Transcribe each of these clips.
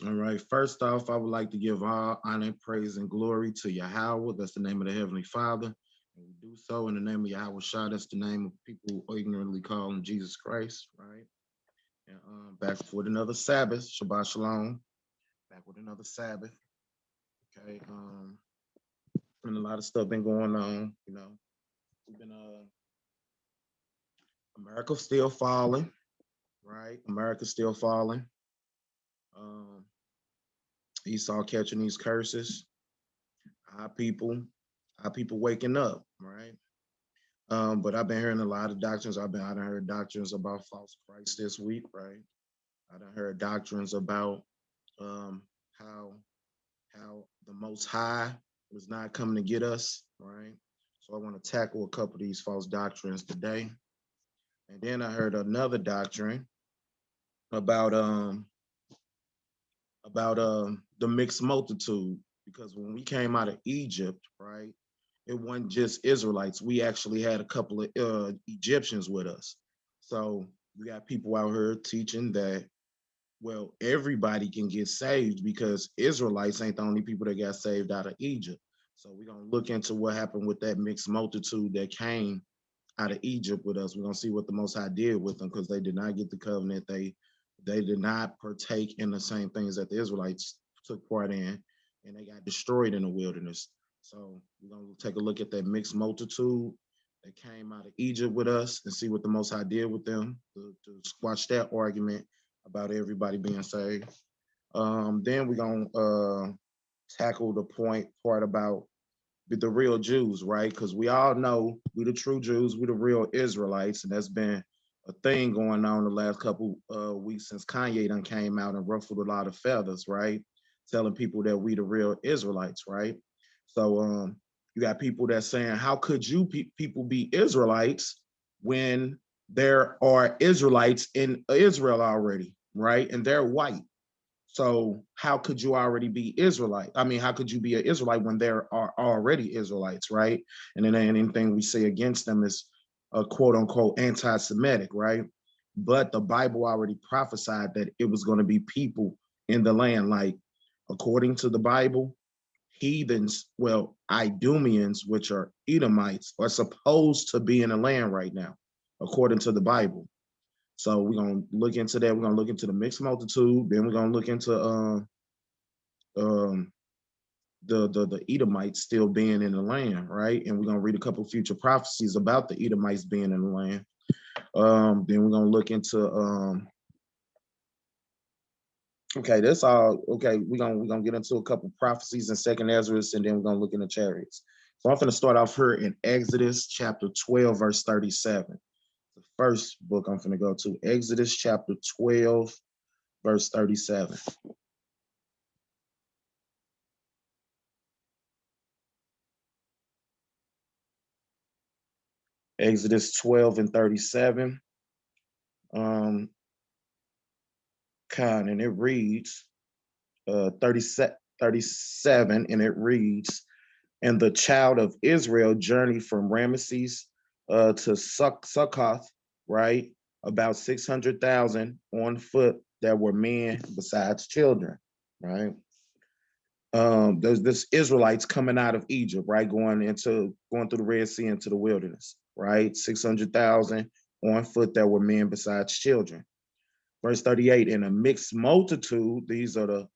All right. First off, I would like to give all honor, praise, and glory to Yahweh. That's the name of the Heavenly Father. And we do so in the name of Yahweh Shah. That's the name of people who ignorantly call him Jesus Christ, right? And back with another Sabbath. Shabbat Shalom. Back with another Sabbath. Okay. And a lot of stuff been going on. We've been America's still falling, right? America's still falling. Um, Esau catching these curses. Our people, our people waking up, right? But I've been hearing a lot of doctrines. I done heard doctrines about false Christ this week, right? I done heard doctrines about um, how the Most High was not coming to get us, right? So I want to tackle a couple of these false doctrines today. And then I heard another doctrine about the mixed multitude, because when we came out of Egypt, right, it wasn't just Israelites. We actually had a couple of Egyptians with us. So you got people out here teaching that, well, everybody can get saved because Israelites ain't the only people that got saved out of Egypt. So we're going to look into what happened with that mixed multitude that came out of Egypt with us. We're going to see what the Most High did with them, because they did not get the covenant. They did not partake in the same things that the Israelites took part in, and they got destroyed in the wilderness. So we're going to take a look at that mixed multitude that came out of Egypt with us and see what the Most High did with them, to squash that argument about everybody being saved. Then we're going to tackle the part about the real Jews, right? Because we all know we the true Jews, we the real Israelites, and that's been a thing going on the last couple weeks since Kanye done came out and ruffled a lot of feathers, right? Telling people that we the real Israelites, right? So you got people that saying, how could you people be Israelites when there are Israelites in Israel already, right? And they're white. So how could you already be Israelite? I mean, how could you be an Israelite when there are already Israelites, right? And then anything we say against them is a quote unquote anti-Semitic, right? But the Bible already prophesied that it was going to be people in the land. Like, according to the Bible, heathens, well, Idumeans, which are Edomites, are supposed to be in the land right now, according to the Bible. So we're gonna look into that. We're gonna look into the mixed multitude. Then we're gonna look into um, the Edomites still being in the land, right? And we're gonna read a couple future prophecies about the Edomites being in the land. Then we're gonna look into okay, that's all. Okay, we're gonna get into a couple prophecies in Second Ezra, and then we're gonna look into chariots. So I'm gonna start off here in Exodus chapter 12, verse 37. The first book I'm gonna go to, Exodus chapter 12, verse 37. Exodus 12 and 37. Um, and it reads 37, and it reads, and the child of Israel journeyed from Ramesses to Succoth, right? About 600,000 on foot that were men besides children, right? There's this Israelites coming out of Egypt, right? Going through the Red Sea into the wilderness, right? 600,000 on foot that were men besides children. Verse 38, in a mixed multitude, these are the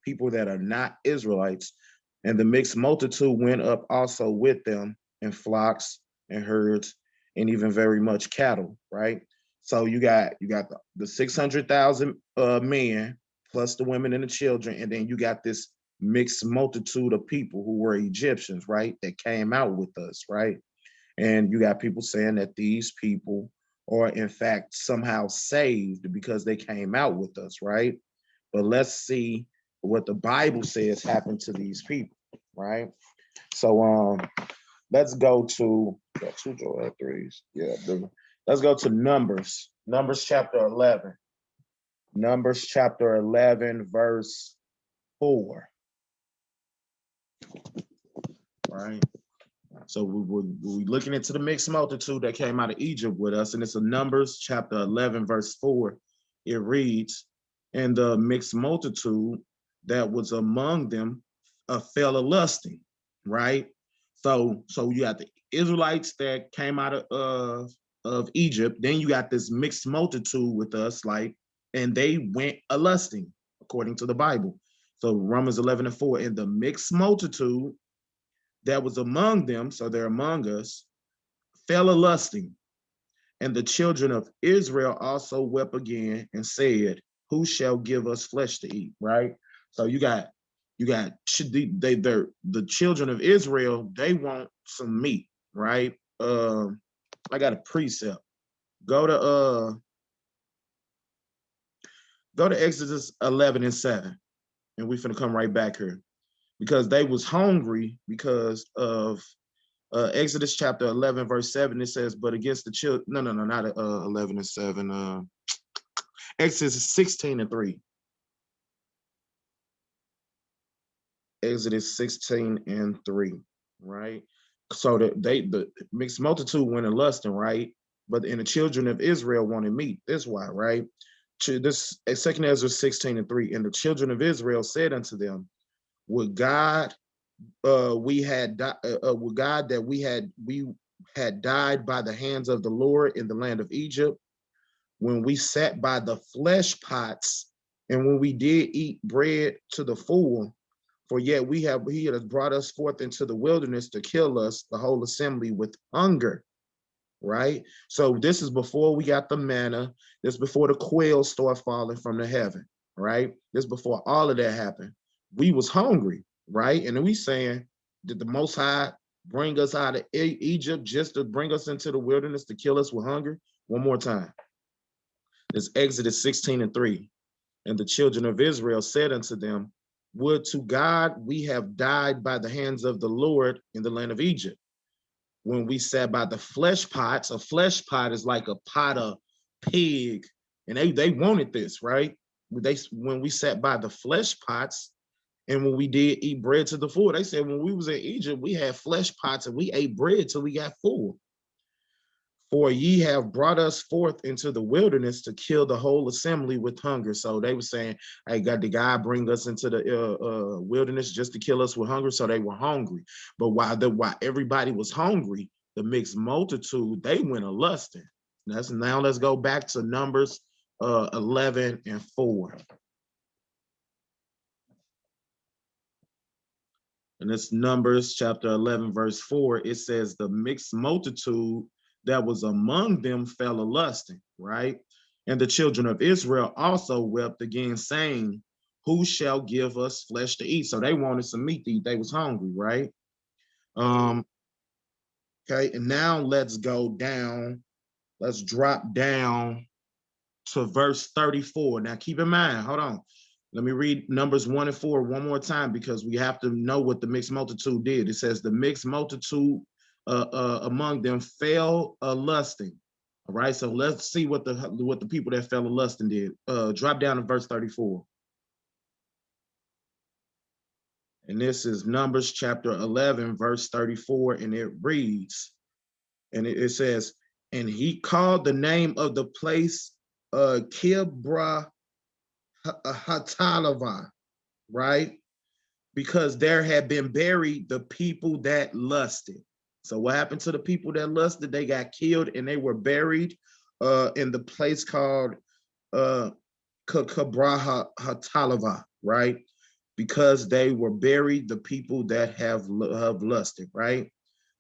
people that are not Israelites, and the mixed multitude went up also with them in flocks and herds and even very much cattle, right? So you got the 600,000 men plus the women and the children, and then you got this mixed multitude of people who were Egyptians, right? That came out with us, right? And you got people saying that these people are in fact somehow saved because they came out with us, right? But let's see what the Bible says happened to these people, right? So let's go to got two Joel threes. Yeah, let's go to Numbers. Numbers chapter 11. Numbers chapter 11, verse 4. Right. So we're looking into the mixed multitude that came out of Egypt with us, and it's a Numbers chapter 11, verse 4. It reads, and the mixed multitude that was among them fell a lusting, right? So you got the Israelites that came out of Egypt. Then you got this mixed multitude with us, like, and they went a lusting according to the Bible. So Romans 11:4, and the mixed multitude that was among them, so they're among us, fell a lusting. And the children of Israel also wept again and said, who shall give us flesh to eat? Right? So you got the children of Israel, they want some meat, right? I got a precept. Go to Exodus 11:7, and we finna come right back here. Because they was hungry because of Exodus chapter 11, verse 7, it says, but against the children, no, not 11:7, Exodus 16:3. Exodus 16:3, right? So that the mixed multitude went a lusting, right? But and the children of Israel wanted meat. That's why, right? This second Ezra 16:3, and the children of Israel said unto them, would God we had would God that we had died by the hands of the Lord in the land of Egypt, when we sat by the flesh pots, and when we did eat bread to the full. For yet he has brought us forth into the wilderness to kill us, the whole assembly, with hunger. Right? So this is before we got the manna. This is before the quails start falling from the heaven. Right? This is before all of that happened. We was hungry, right? And then we saying, did the Most High bring us out of Egypt just to bring us into the wilderness to kill us with hunger? One more time. It's Exodus 16:3. And the children of Israel said unto them, would to God we have died by the hands of the Lord in the land of Egypt, when we sat by the flesh pots. A flesh pot is like a pot of pig, and they wanted this, right? When we sat by the flesh pots, and when we did eat bread to the full. They said when we was in Egypt, we had flesh pots and we ate bread till we got full. For ye have brought us forth into the wilderness to kill the whole assembly with hunger. So they were saying, hey, God, did God bring us into the wilderness just to kill us with hunger? So they were hungry. But while everybody was hungry, the mixed multitude, they went a lusting. Now let's go back to Numbers 11:4. And it's Numbers chapter 11, verse 4. It says, the mixed multitude that was among them fell a lusting, right? And the children of Israel also wept again, saying, who shall give us flesh to eat? So they wanted some meat to eat. They was hungry, right? Okay, and now let's go down. Let's drop down to verse 34. Now keep in mind, hold on. Let me read Numbers 1:4 one more time, because we have to know what the mixed multitude did. It says the mixed multitude among them fell a lusting. All right, so let's see what the people that fell a lusting did. Drop down to verse 34. And this is Numbers chapter 11, verse 34, and it reads, and it says, and he called the name of the place Kibra Hatalava, right? Because there had been buried the people that lusted. So what happened to the people that lusted? They got killed and they were buried in the place called Kibra Hatalava, right? Because they were buried, the people that have lusted, right?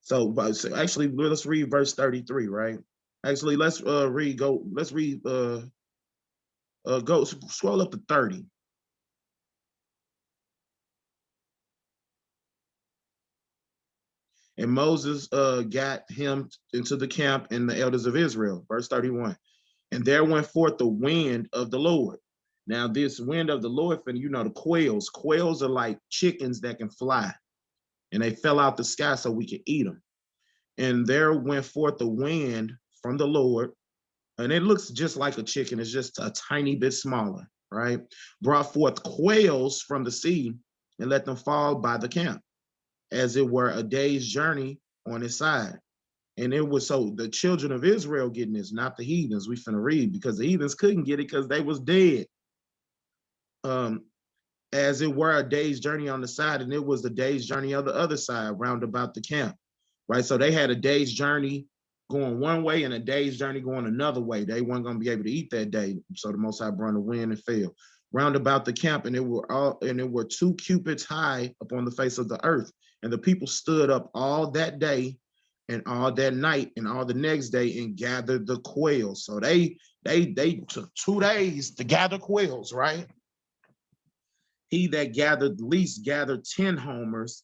So actually, let's read verse 33, right? Actually, let's read, go scroll up to 30. And Moses got him into the camp and the elders of Israel, verse 31. And there went forth the wind of the Lord. Now, this wind of the Lord, the quails. Quails are like chickens that can fly, and they fell out the sky so we could eat them. And there went forth the wind from the Lord, and it looks just like a chicken. It's just a tiny bit smaller, right? Brought forth quails from the sea and let them fall by the camp, as it were a day's journey on its side. And it was so the children of Israel getting this, not the heathens. We finna read, because the heathens couldn't get it because they was dead. as it were a day's journey on the side, and it was the day's journey on the other side, round about the camp, right? So they had a day's journey going one way and a day's journey going another way. They weren't going to be able to eat that day. So the Most High brought the wind and fell round about the camp, and it were 2 cubits high upon the face of the earth. And the people stood up all that day and all that night and all the next day and gathered the quails. So they took 2 days to gather quails, right? He that gathered least gathered 10 homers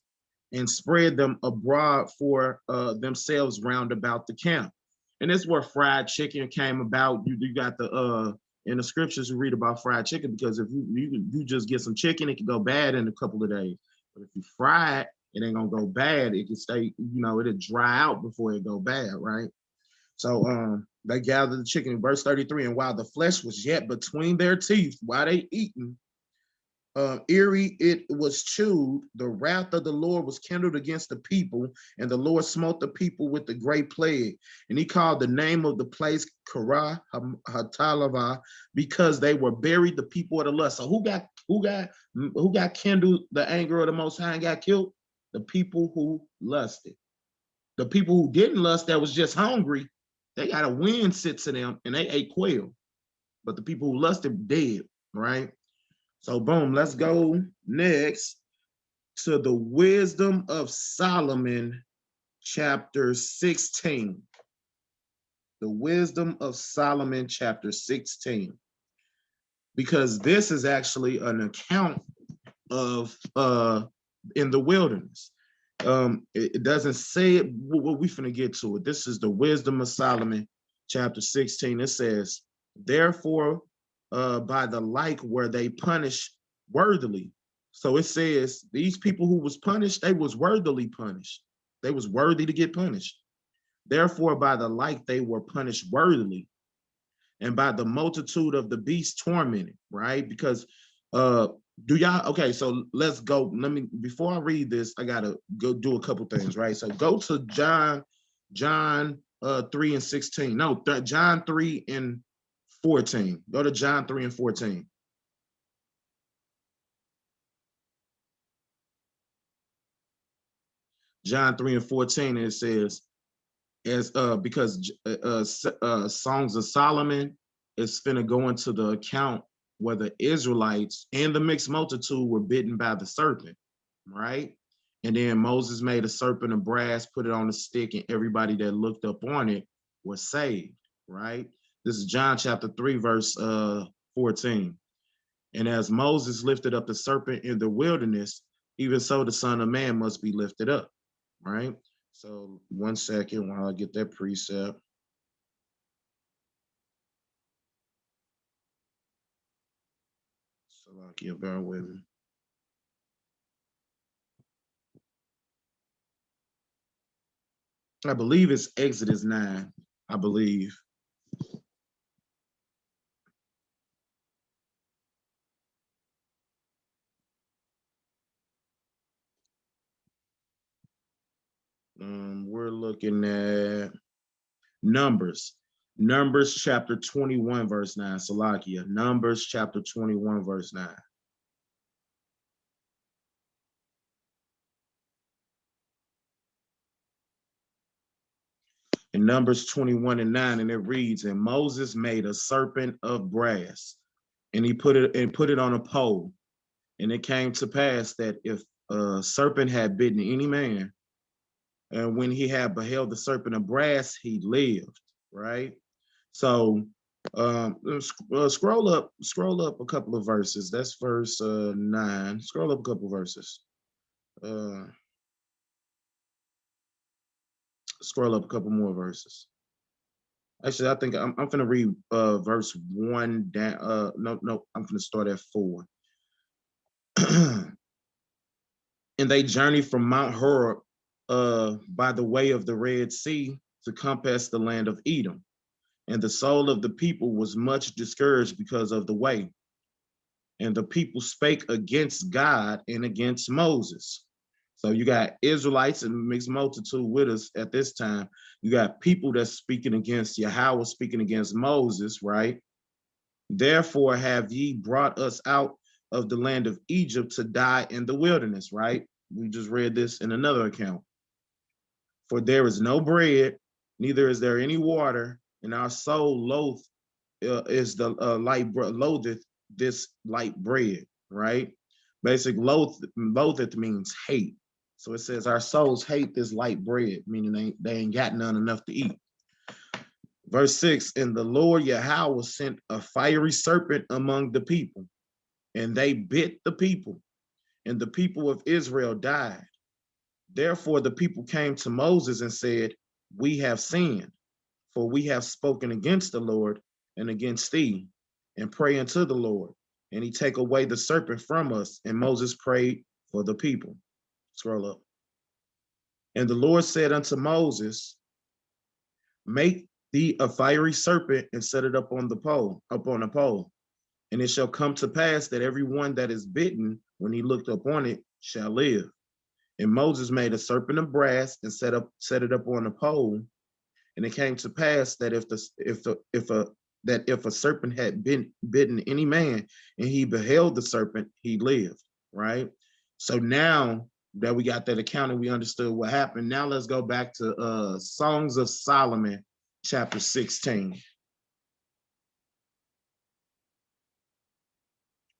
and spread them abroad for themselves round about the camp. And that's where fried chicken came about. You got the in the scriptures you read about fried chicken, because if you just get some chicken, it can go bad in a couple of days. But if you fry it, it ain't gonna go bad. It can stay, it'll dry out before it go bad, right? So they gathered the chicken in verse 33, and while the flesh was yet between their teeth, while they eating, eerie it was chewed, the wrath of the Lord was kindled against the people, and the Lord smote the people with the great plague. And he called the name of the place Kara Hatalava, because they were buried the people of the lust. So who got kindled the anger of the Most High and got killed? The people who lusted. The people who didn't lust, that was just hungry, they got a wind sit to them and they ate quail. But the people who lusted dead, right? So boom, let's go next to the Wisdom of Solomon, chapter 16. The Wisdom of Solomon, chapter 16. Because this is actually an account of in the wilderness. It doesn't say it, what we finna get to it. This is the Wisdom of Solomon, chapter 16. It says, therefore, by the like were they punished worthily. So it says these people who was punished, they was worthily punished. They was worthy to get punished. Therefore, by the like they were punished worthily, and by the multitude of the beasts tormented, right? Because do y'all, okay, so let's go. Before I read this, I gotta go do a couple things, right? So go to John 3 and 16. No, John 3 and 14. Go to John 3 and 14. John 3 and 14, it says, as because Songs of Solomon is finna go into the account where the Israelites and the mixed multitude were bitten by the serpent, right? And then Moses made a serpent of brass, put it on a stick, and everybody that looked up on it was saved, right? This is John chapter 3, verse 14. And as Moses lifted up the serpent in the wilderness, even so the Son of Man must be lifted up, right? So 1 second while I get that precept. So I'll bear with me. I believe it's Exodus 9, I believe. We're looking at Numbers. Numbers chapter 21, verse 9. Salakia. Numbers chapter 21, verse 9. In Numbers 21 and 9, and it reads, and Moses made a serpent of brass, and he put it on a pole. And it came to pass that if a serpent had bitten any man, and when he had beheld the serpent of brass, he lived, right? So scroll up a couple of verses. That's verse 9. Scroll up a couple of verses. Scroll up a couple more verses. Actually, I think I'm gonna read verse 1 down. No, I'm gonna start at 4. And they journeyed from Mount Horeb by the way of the Red Sea to compass the land of Edom. And the soul of the people was much discouraged because of the way. And the people spake against God and against Moses. So you got Israelites and mixed multitude with us at this time. You got people that's speaking against Yahweh, speaking against Moses, right? Therefore have ye brought us out of the land of Egypt to die in the wilderness, right? We just read this in another account. For there is no bread, neither is there any water, and our soul loatheth this light bread, right? Basic loatheth means hate. So it says our souls hate this light bread, meaning they ain't got none enough to eat. Verse 6, and the Lord Yahweh sent a fiery serpent among the people, and they bit the people, and the people of Israel died. Therefore the people came to Moses and said, we have sinned, for we have spoken against the Lord and against thee, and pray unto the Lord, and he take away the serpent from us. And Moses prayed for the people. Scroll up. And the Lord said unto Moses, make thee a fiery serpent and set it up on a pole. And it shall come to pass that every one that is bitten, when he looked upon it, shall live. And Moses made a serpent of brass and set it up on a pole. And it came to pass that if a serpent had bitten any man, and he beheld the serpent, he lived. Right. So now that we got that account and we understood what happened, now let's go back to Songs of Solomon, chapter 16.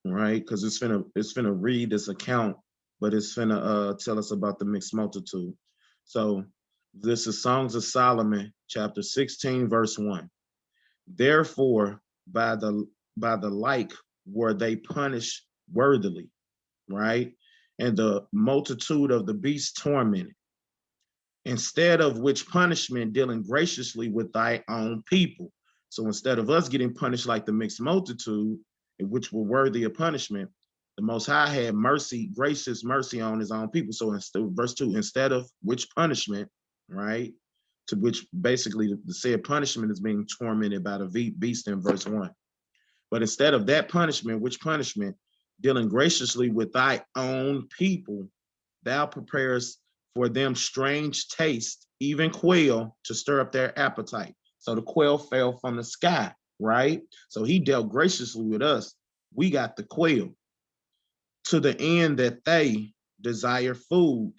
Right, because it's finna read this account, but it's finna tell us about the mixed multitude. So this is Songs of Solomon, chapter 16, verse 1. Therefore, by the like were they punished worthily, right? And the multitude of the beasts tormented. Instead of which punishment, dealing graciously with thy own people. So instead of us getting punished like the mixed multitude, which were worthy of punishment, the Most High had mercy, gracious mercy on his own people. So in verse 2, instead of which punishment, right, to which basically the said punishment is being tormented by the beast in verse 1. But instead of that punishment, which punishment, dealing graciously with thy own people, thou preparest for them strange taste, even quail, to stir up their appetite. So the quail fell from the sky, right? So he dealt graciously with us. We got the quail, to the end that they desire food,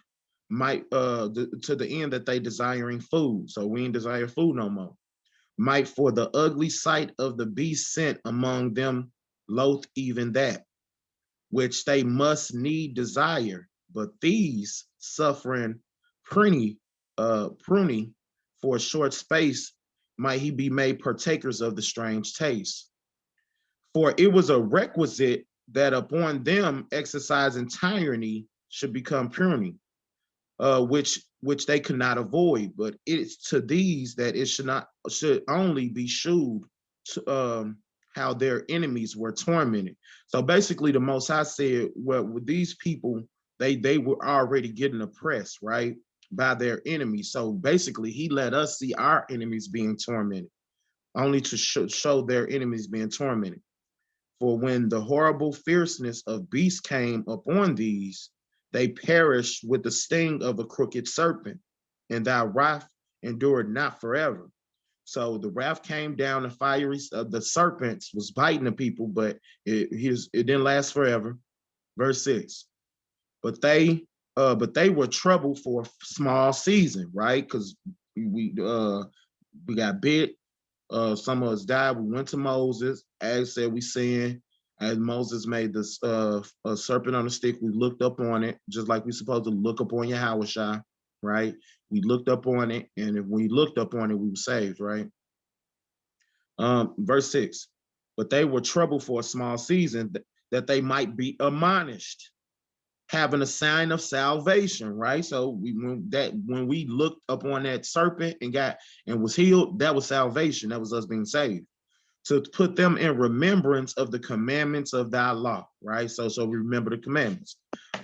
to the end that they desiring food. So we ain't desire food no more. Might for the ugly sight of the beast sent among them loath even that, which they must need desire. But these suffering pruning for a short space, might he be made partakers of the strange taste. For it was a requisite that upon them exercising tyranny should become pruning, which they could not avoid. But it's to these that it should only be shewed to, how their enemies were tormented. So basically, the Most High said, well, with these people, they were already getting oppressed, right, by their enemies. So basically, he let us see our enemies being tormented, only to show their enemies being tormented. For when the horrible fierceness of beasts came upon these, they perished with the sting of a crooked serpent, and thy wrath endured not forever. So the wrath came down, the fiery the serpents was biting the people, but it didn't last forever. Verse 6. But they were troubled for a small season, right? Because we got bit. Some of us died. We went to Moses. As said, we sinned. As Moses made this a serpent on a stick, we looked up on it, just like we supposed to look up on Yahweh, right? We looked up on it, and if we looked up on it, we were saved, right? Verse 6. But they were troubled for a small season, that they might be admonished, having a sign of salvation, right? So when we looked up on that serpent and was healed, that was salvation. That was us being saved. To put them in remembrance of the commandments of thy law, right? So we remember the commandments.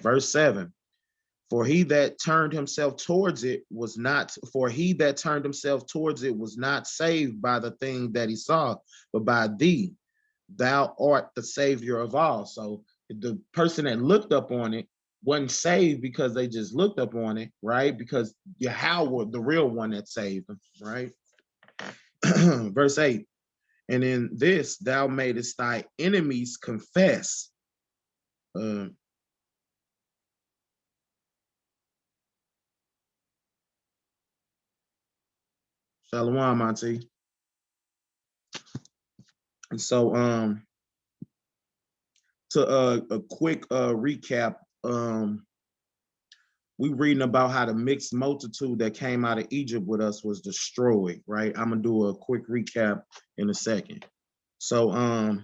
Verse 7. For he that turned himself towards it was not saved by the thing that he saw, but by thee. Thou art the savior of all. So the person that looked up on it wasn't saved because they just looked up on it, right? Because Yahweh, the real one that saved them, right? Verse 8. And in this thou madest thy enemies confess Uh, Shalom, Monty. And so to a quick recap, we reading about how the mixed multitude that came out of Egypt with us was destroyed, right? I'm gonna do a quick recap in a second. So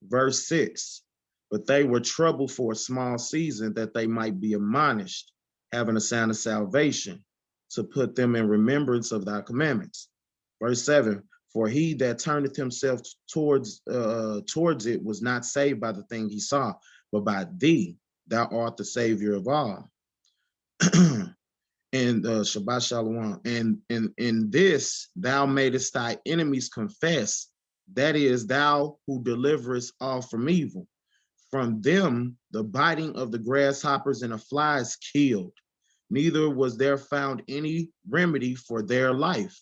verse 6, but they were troubled for a small season that they might be admonished, having a sound of salvation, to put them in remembrance of thy commandments. Verse 7, for he that turneth himself towards it was not saved by the thing he saw, but by thee, thou art the savior of all. And Shabbat Shalom. And in this thou madest thy enemies confess, that is, thou who deliverest all from evil. From them the biting of the grasshoppers and the flies killed. Neither was there found any remedy for their life,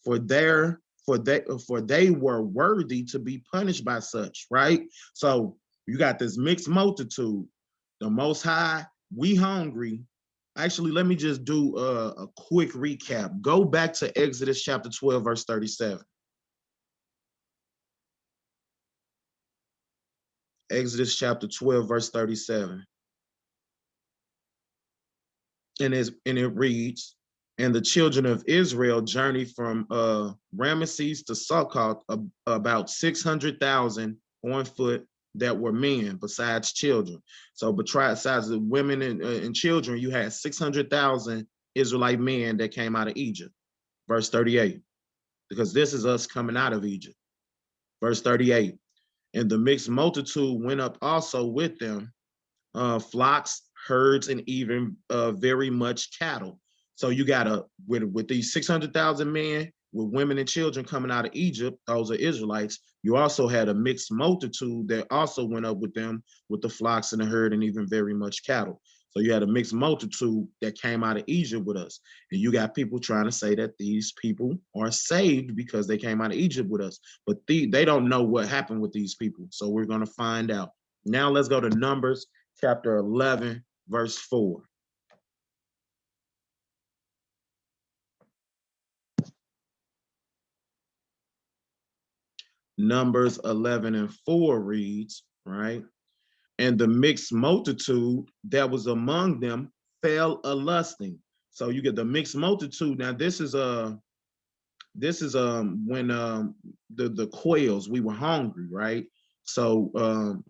for they were worthy to be punished by such, right? So you got this mixed multitude. The Most High, we hungry. Actually, let me just do a quick recap. Go back to Exodus chapter 12, verse 37. Exodus chapter 12, verse 37. And it reads, and the children of Israel journeyed from Ramesses to Succoth, about 600,000 on foot that were men, besides children. So besides the women and children, you had 600,000 Israelite men that came out of Egypt. Verse 38, because this is us coming out of Egypt. Verse 38, and the mixed multitude went up also with them, flocks, herds, and even very much cattle. So you got with these 600,000 men, with women and children coming out of Egypt, those are Israelites. You also had a mixed multitude that also went up with them, with the flocks and the herd and even very much cattle. So you had a mixed multitude that came out of Egypt with us. And you got people trying to say that these people are saved because they came out of Egypt with us. But they don't know what happened with these people. So we're going to find out. Now let's go to Numbers chapter 11, verse 4. Numbers 11 and 4 reads, right? And the mixed multitude that was among them fell a lusting. So you get the mixed multitude. Now this is when the quails, we were hungry, right? So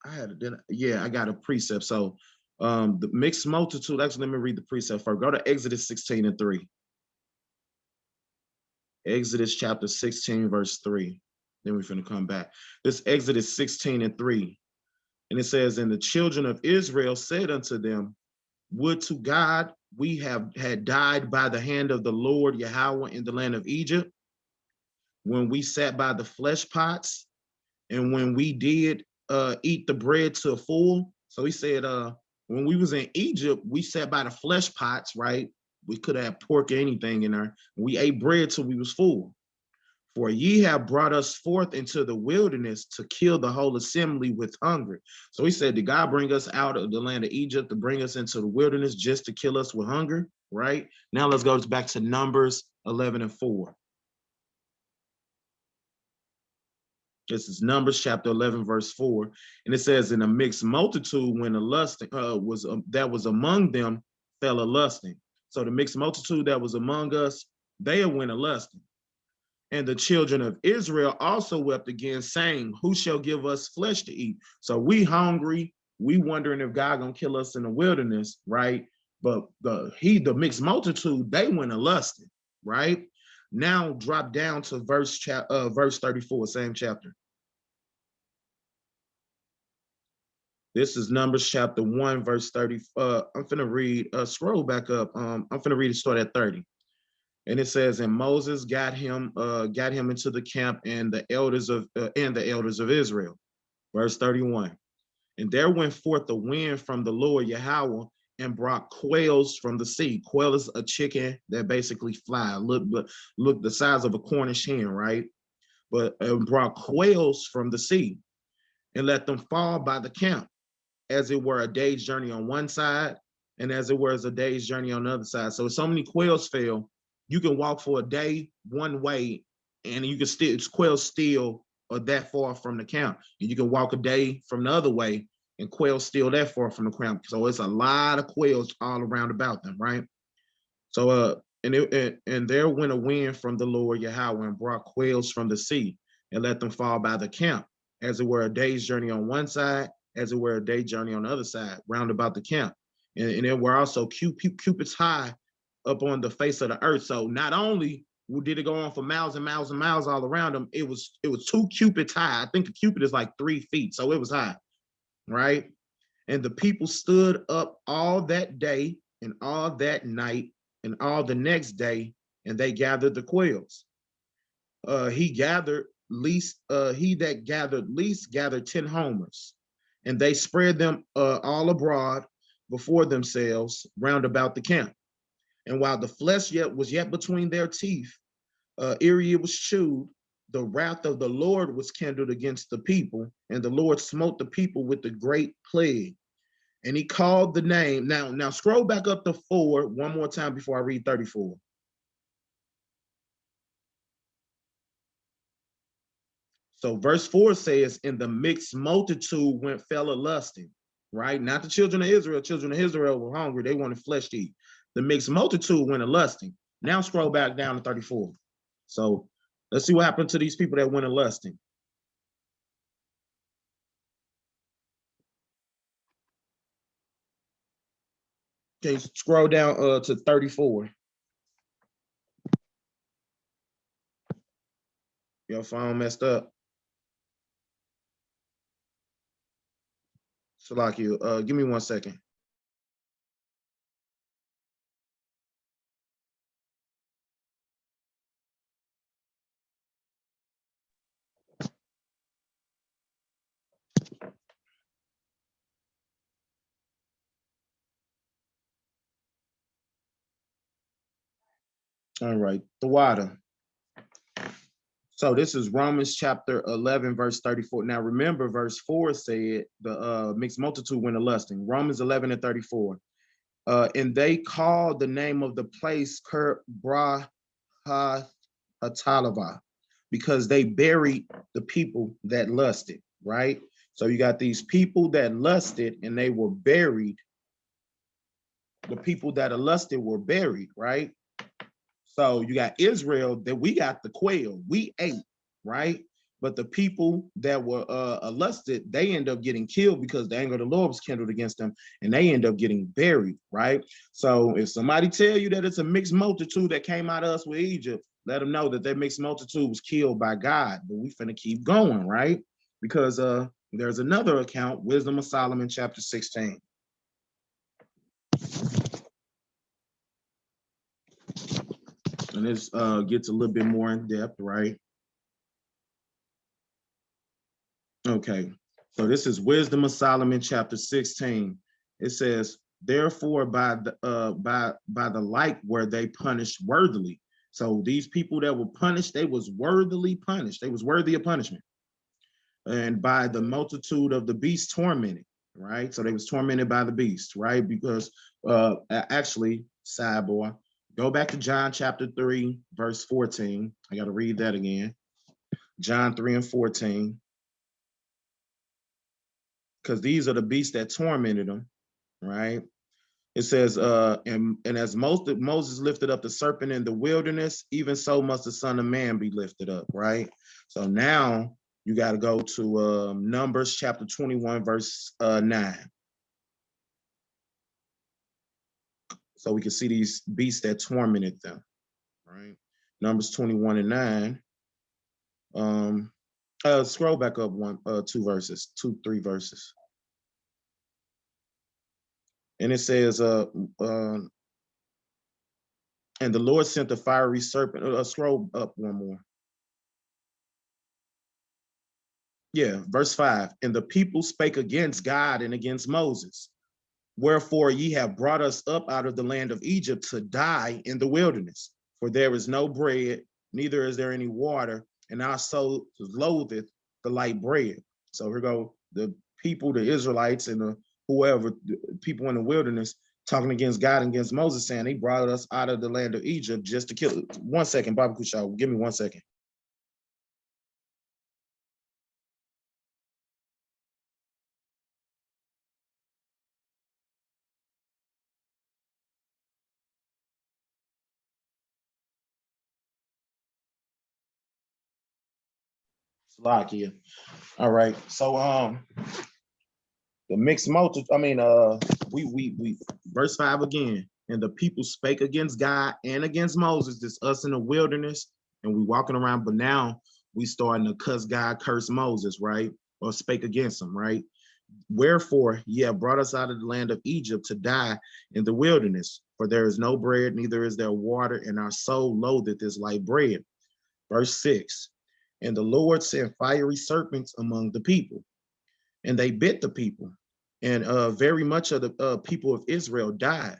I got a precept. So the mixed multitude, actually let me read the precept first. Go to Exodus 16 and 3. Exodus chapter 16, verse 3. Then we're going to come back. This Exodus 16 and 3. And it says, and the children of Israel said unto them, would to God we had died by the hand of the Lord Yahweh in the land of Egypt, when we sat by the flesh pots, and when we did eat the bread to a full. So he said, when we was in Egypt, we sat by the flesh pots, right? We could have pork or anything in there. We ate bread till we was full. For ye have brought us forth into the wilderness to kill the whole assembly with hunger. So he said, did God bring us out of the land of Egypt to bring us into the wilderness just to kill us with hunger, right? Now let's go back to Numbers 11 and 4. This is Numbers chapter 11, verse 4. And it says, in a mixed multitude, when a lusting that was among them fell a lusting. So the mixed multitude that was among us, they went a lusting. And the children of Israel also wept again, saying, who shall give us flesh to eat? So we hungry, we wondering if God gonna kill us in the wilderness, right? But the mixed multitude, they went a lusting, right? Now drop down to verse 34, same chapter. This is Numbers chapter 1, verse 30. I'm finna read, scroll back up. I'm finna read it, start at 30. And it says, and Moses got him into the camp, and the elders of Israel. Verse 31. And there went forth the wind from the Lord Yahweh, and brought quails from the sea. Quail is a chicken that basically fly. Look the size of a Cornish hen, right? But brought quails from the sea, and let them fall by the camp. as it were a day's journey on one side, and as it were as a day's journey on the other side. So if so many quails fell, you can walk for a day one way, and you can still quails still are that far from the camp. And you can walk a day from the other way, and quails still that far from the camp. So it's a lot of quails all around about them, right? So and there went a wind from the Lord Yahweh and brought quails from the sea and let them fall by the camp, as it were a day's journey on one side, as it were a day journey on the other side, round about the camp. And there were also cubits high up on the face of the earth. So not only did it go on for miles and miles and miles all around them, it was 2 cubits high. I think a cubit is like 3 feet, so it was high, right? And the people stood up all that day and all that night and all the next day, and they gathered the quails. He that gathered least gathered 10 homers, and they spread them all abroad before themselves round about the camp. And while the flesh was yet between their teeth, ere it was chewed, the wrath of the Lord was kindled against the people, and the Lord smote the people with the great plague. And he called the name. Now scroll back up to 4 one more time before I read 34. So verse 4 says, "In the mixed multitude went fell a lusting," right? Not the children of Israel. Children of Israel were hungry. They wanted flesh to eat. The mixed multitude went a lusting. Now scroll back down to 34. So let's see what happened to these people that went a lusting. Okay, scroll down to 34. Your phone messed up. Salakia, give me 1 second. All right, the water. So this is Romans chapter 11, verse 34. Now remember, verse 4 said the mixed multitude went a lusting. Romans 11 and 34. And they called the name of the place Ker Hatalava, because they buried the people that lusted, right? So you got these people that lusted and they were buried. The people that are lusted were buried, right? So you got Israel, that we got the quail, we ate, right? But the people that were lusted, they end up getting killed because the anger of the Lord was kindled against them, and they end up getting buried, right? So if somebody tell you that it's a mixed multitude that came out of us with Egypt, let them know that that mixed multitude was killed by God. But we finna keep going, right? Because there's another account, Wisdom of Solomon, chapter 16. And this gets a little bit more in depth, right? Okay, so this is Wisdom of Solomon, chapter 16. It says, "Therefore, by the like were they punished worthily." So these people that were punished, they was worthily punished. They was worthy of punishment. And by the multitude of the beasts tormented, right? So they was tormented by the beast, right? Because actually, sidebar, go back to John chapter 3, verse 14. I got to read that again. John 3 and 14. Because these are the beasts that tormented them, right? It says, and as Moses lifted up the serpent in the wilderness, even so must the Son of Man be lifted up, right? So now you got to go to Numbers chapter 21, verse 9. So we can see these beasts that tormented them, right? Numbers 21 and 9. Scroll back up 3 verses. And it says, and the Lord sent a fiery serpent. Scroll up one more. Yeah, verse 5. And the people spake against God and against Moses. Wherefore ye have brought us up out of the land of Egypt to die in the wilderness. For there is no bread, neither is there any water, and our soul loatheth the light bread. So here go the people, the Israelites, and whoever, people in the wilderness, talking against God and against Moses, saying he brought us out of the land of Egypt just to kill. 1 second, Baba Kushaw, give me 1 second. Slovakia. All right. So the mixed multitude, we verse 5 again. And the people spake against God and against Moses, this us in the wilderness, and we walking around, but now we starting to cuss God, curse Moses, right? Or spake against him, right? Wherefore ye have brought us out of the land of Egypt to die in the wilderness, for there is no bread, neither is there water, and our soul loatheth this light bread. Verse 6. And the Lord sent fiery serpents among the people, and they bit the people, and very much of the people of Israel died.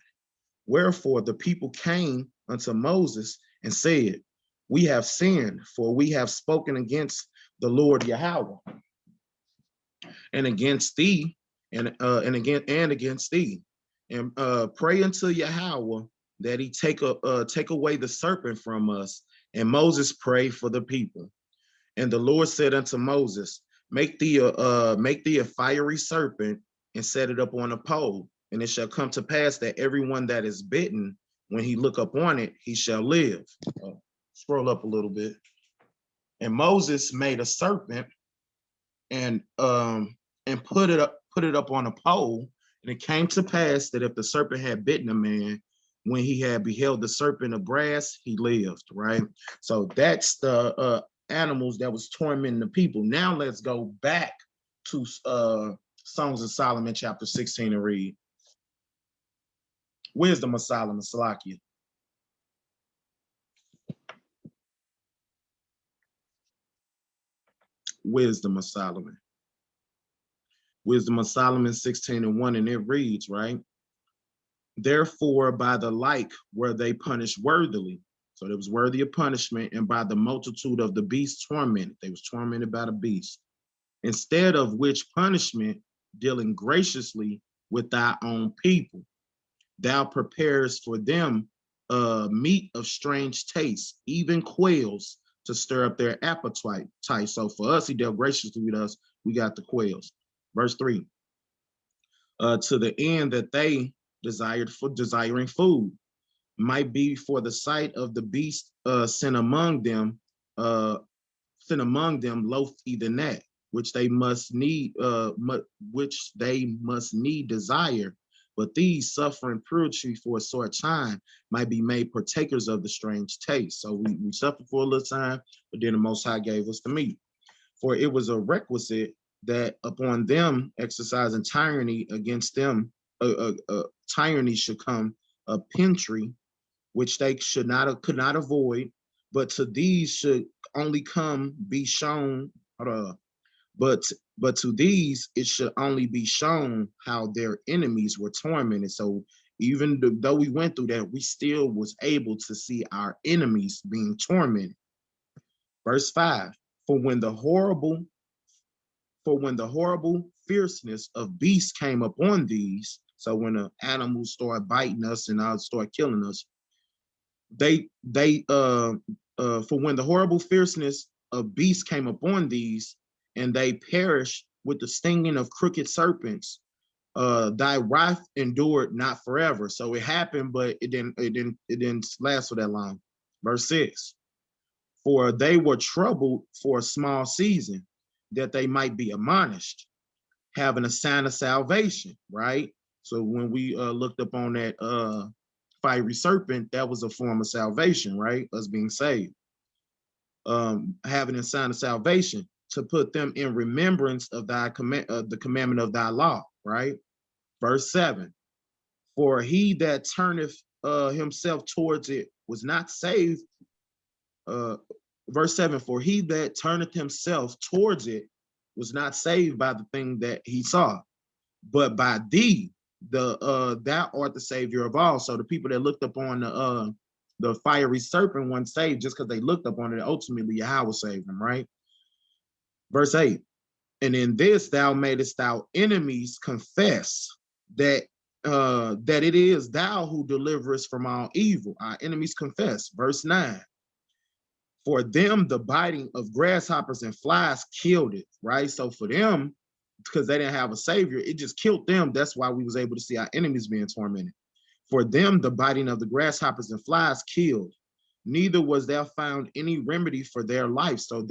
Wherefore the people came unto Moses and said, we have sinned, for we have spoken against the Lord Yahweh, and against thee, and against thee, and pray unto Yahweh that he take away the serpent from us. And Moses prayed for the people. And the Lord said unto Moses, make thee a fiery serpent and set it up on a pole. And it shall come to pass that everyone that is bitten, when he look upon it, he shall live. Scroll up a little bit. And Moses made a serpent and put it up on a pole. And it came to pass that if the serpent had bitten a man, when he had beheld the serpent of brass, he lived, right? So that's the animals that was tormenting the people. Now let's go back to Songs of Solomon, chapter 16, and read. Wisdom of Solomon, Salakia. Wisdom of Solomon. Wisdom of Solomon 16:1, and it reads, right? Therefore, by the like were they punished worthily. So it was worthy of punishment, and by the multitude of the beasts tormented. They was tormented by the beast. Instead of which punishment, dealing graciously with thy own people, thou preparest for them meat of strange taste, even quails, to stir up their appetite. So for us, he dealt graciously with us. We got the quails. Verse 3. To the end that they desiring food might be for the sight of the beast sent among them loath even that, which they must need desire. But these, suffering cruelty for a short time, might be made partakers of the strange taste. So we suffered for a little time, but then the Most High gave us the meat. For it was a requisite that upon them exercising tyranny against them, tyranny should come a pentry, which they could not avoid, but to these should only come be shown, but to these it should only be shown how their enemies were tormented. So even though we went through that, we still was able to see our enemies being tormented. Verse 5, for when the horrible fierceness of beasts came upon these, so when the animals start biting us and start killing us, for when the horrible fierceness of beasts came upon these, and they perished with the stinging of crooked serpents, thy wrath endured not forever. So it happened, but it didn't last for that long. Verse 6. For they were troubled for a small season, that they might be admonished, having a sign of salvation, right? So when we looked up on that fiery serpent, that was a form of salvation, right? Us being saved. Having a sign of salvation, to put them in remembrance of thy the commandment of thy law, right? Verse 7. For he that turneth himself towards it was not saved. Verse 7. For he that turneth himself towards it was not saved by the thing that he saw, but by thee, thou art the savior of all. So the people that looked upon the fiery serpent weren't saved just because they looked upon it. Ultimately, Yahweh saved them, right? Verse 8. And in this thou madest our enemies confess that that it is thou who deliverest from all evil. Our enemies confess. Verse 9. For them, the biting of grasshoppers and flies killed it, right? So for them, because they didn't have a savior, it just killed them. That's why we was able to see our enemies being tormented. For them, the biting of the grasshoppers and flies killed. Neither was there found any remedy for their life. So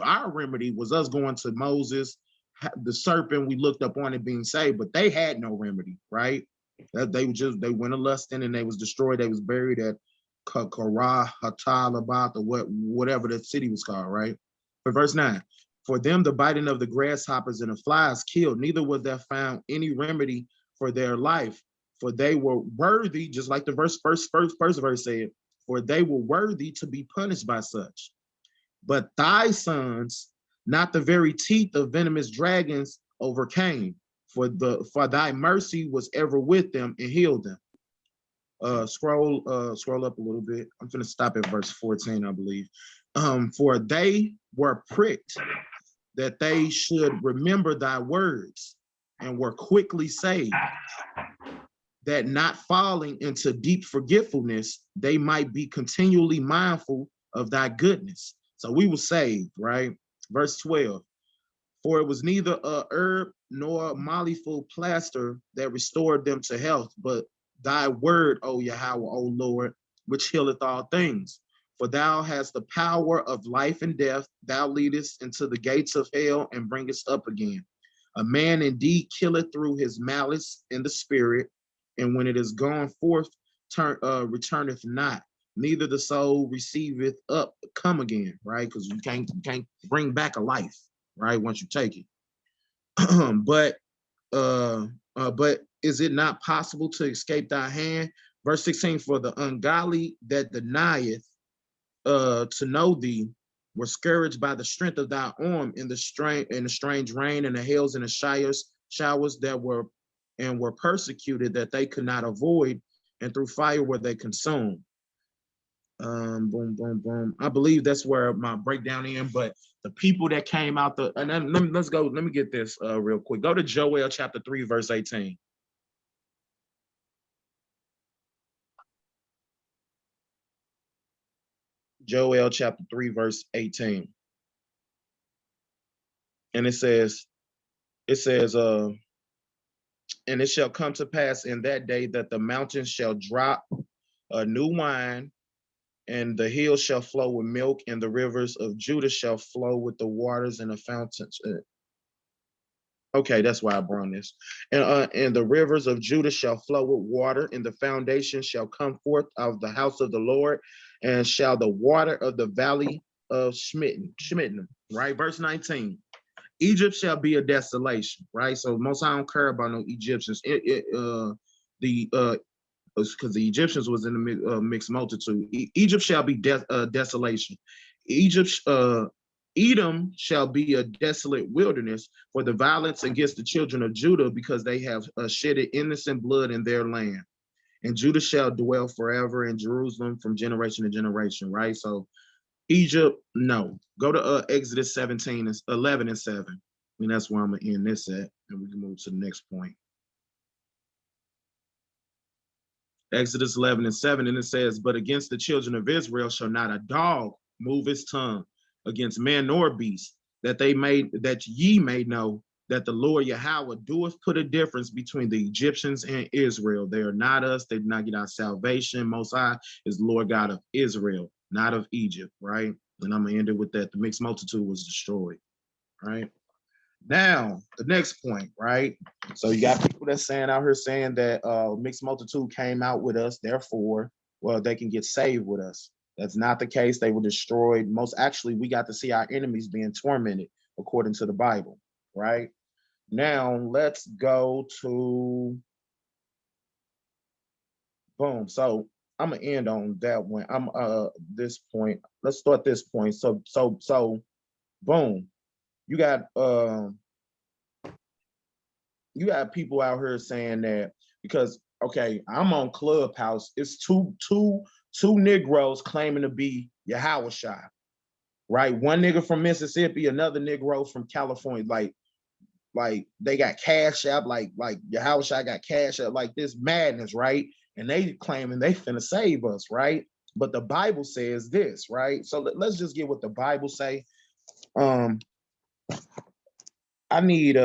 our remedy was us going to Moses, the serpent. We looked up on it being saved, but they had no remedy, right? They went a lusting and they was destroyed. They was buried at Karah Hatalabat, or whatever the city was called, right? But verse 9. For them, the biting of the grasshoppers and the flies killed. Neither was there found any remedy for their life, for they were worthy, just like the first verse said, for they were worthy to be punished by such. But thy sons, not the very teeth of venomous dragons, overcame, for thy mercy was ever with them and healed them. Scroll up a little bit. I'm going to stop at verse 14, I believe. For they were pricked that they should remember thy words and were quickly saved, that not falling into deep forgetfulness, they might be continually mindful of thy goodness. So we were saved, right? Verse 12. For it was neither a herb nor a mollyful plaster that restored them to health, but thy word, O Yahweh, O Lord, which healeth all things. For thou hast the power of life and death. Thou leadest into the gates of hell and bringest up again. A man indeed killeth through his malice in the spirit, and when it is gone forth, returneth not. Neither the soul receiveth up, come again, right? Because you can't bring back a life, right? Once you take it. but is it not possible to escape thy hand? Verse 16, for the ungodly that denieth to know thee were scourged by the strength of thy arm in the strange rain and the hails and the showers that were persecuted that they could not avoid, and through fire were they consumed. Boom, boom, boom. I believe that's where my breakdown in, but the people that came out and then let's go, let me get this real quick. Go to Joel chapter 3, verse 18. Joel chapter 3, verse 18. And it says, and it shall come to pass in that day that the mountains shall drop a new wine, and the hills shall flow with milk, and the rivers of Judah shall flow with the waters and the fountains. Okay, that's why I brought this. And the rivers of Judah shall flow with water, and the foundation shall come forth of the house of the Lord, and shall the water of the valley of Shmittim, right? Verse 19. Egypt shall be a desolation, right? So most I don't care about no Egyptians. Because the Egyptians was in the mixed multitude. Egypt shall be desolation. Edom shall be a desolate wilderness for the violence against the children of Judah, because they have shedded innocent blood in their land. And Judah shall dwell forever in Jerusalem from generation to generation, right? So Egypt, no. Go to Exodus 17, 11 and 7. I mean, that's where I'm going to end this at, and we can move to the next point. Exodus 11 and 7, and it says, but against the children of Israel shall not a dog move his tongue against man nor beast, that ye may know that the Lord Yahweh doeth put a difference between the Egyptians and Israel. They are not us. They did not get our salvation. Most High is the Lord God of Israel, not of Egypt, right? And I'm going to end it with that. The mixed multitude was destroyed, right? Now, the next point, right? So you got people that's saying out here saying that mixed multitude came out with us, therefore, well, they can get saved with us. That's not the case. They were destroyed. Actually, we got to see our enemies being tormented according to the Bible, right? Now, let's go to, boom. So I'm gonna end on that one. I'm this point. Let's start this point. So boom. You got people out here saying that because, okay, I'm on Clubhouse. It's two Negroes claiming to be Yahweh Shai, right? One nigga from Mississippi, another Negro from California. Like they got cash out, like Yahushua got cash out, like this madness, right? And they claiming they finna save us, right? But the Bible says this, right? So let's just get what the Bible say. I need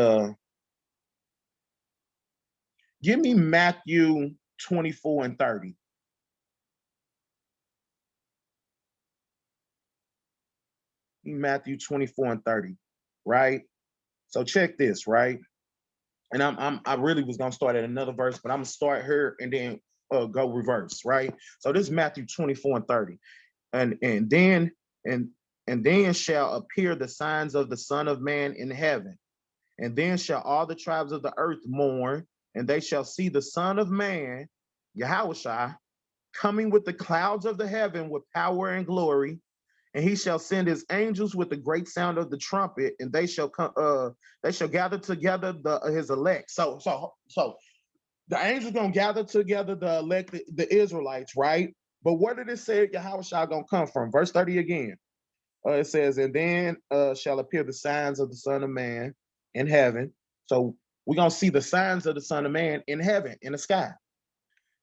give me Matthew 24 and 30. Matthew 24 and 30, right? So check this, right? And I really was gonna start at another verse, but I'm gonna start here and then go reverse, right? So this is Matthew 24 and 30. And then and then shall appear the signs of the Son of Man in heaven. And then shall all the tribes of the earth mourn, and they shall see the Son of Man, Yahushua, coming with the clouds of the heaven with power and glory. And he shall send his angels with the great sound of the trumpet, and they shall come. They shall gather together his elect. So the angels gonna gather together the elect, the Israelites, right? But where did it say Yahushua gonna come from? Verse 30 again. It says, and then shall appear the signs of the Son of Man in heaven. So we're gonna see the signs of the Son of Man in heaven, in the sky.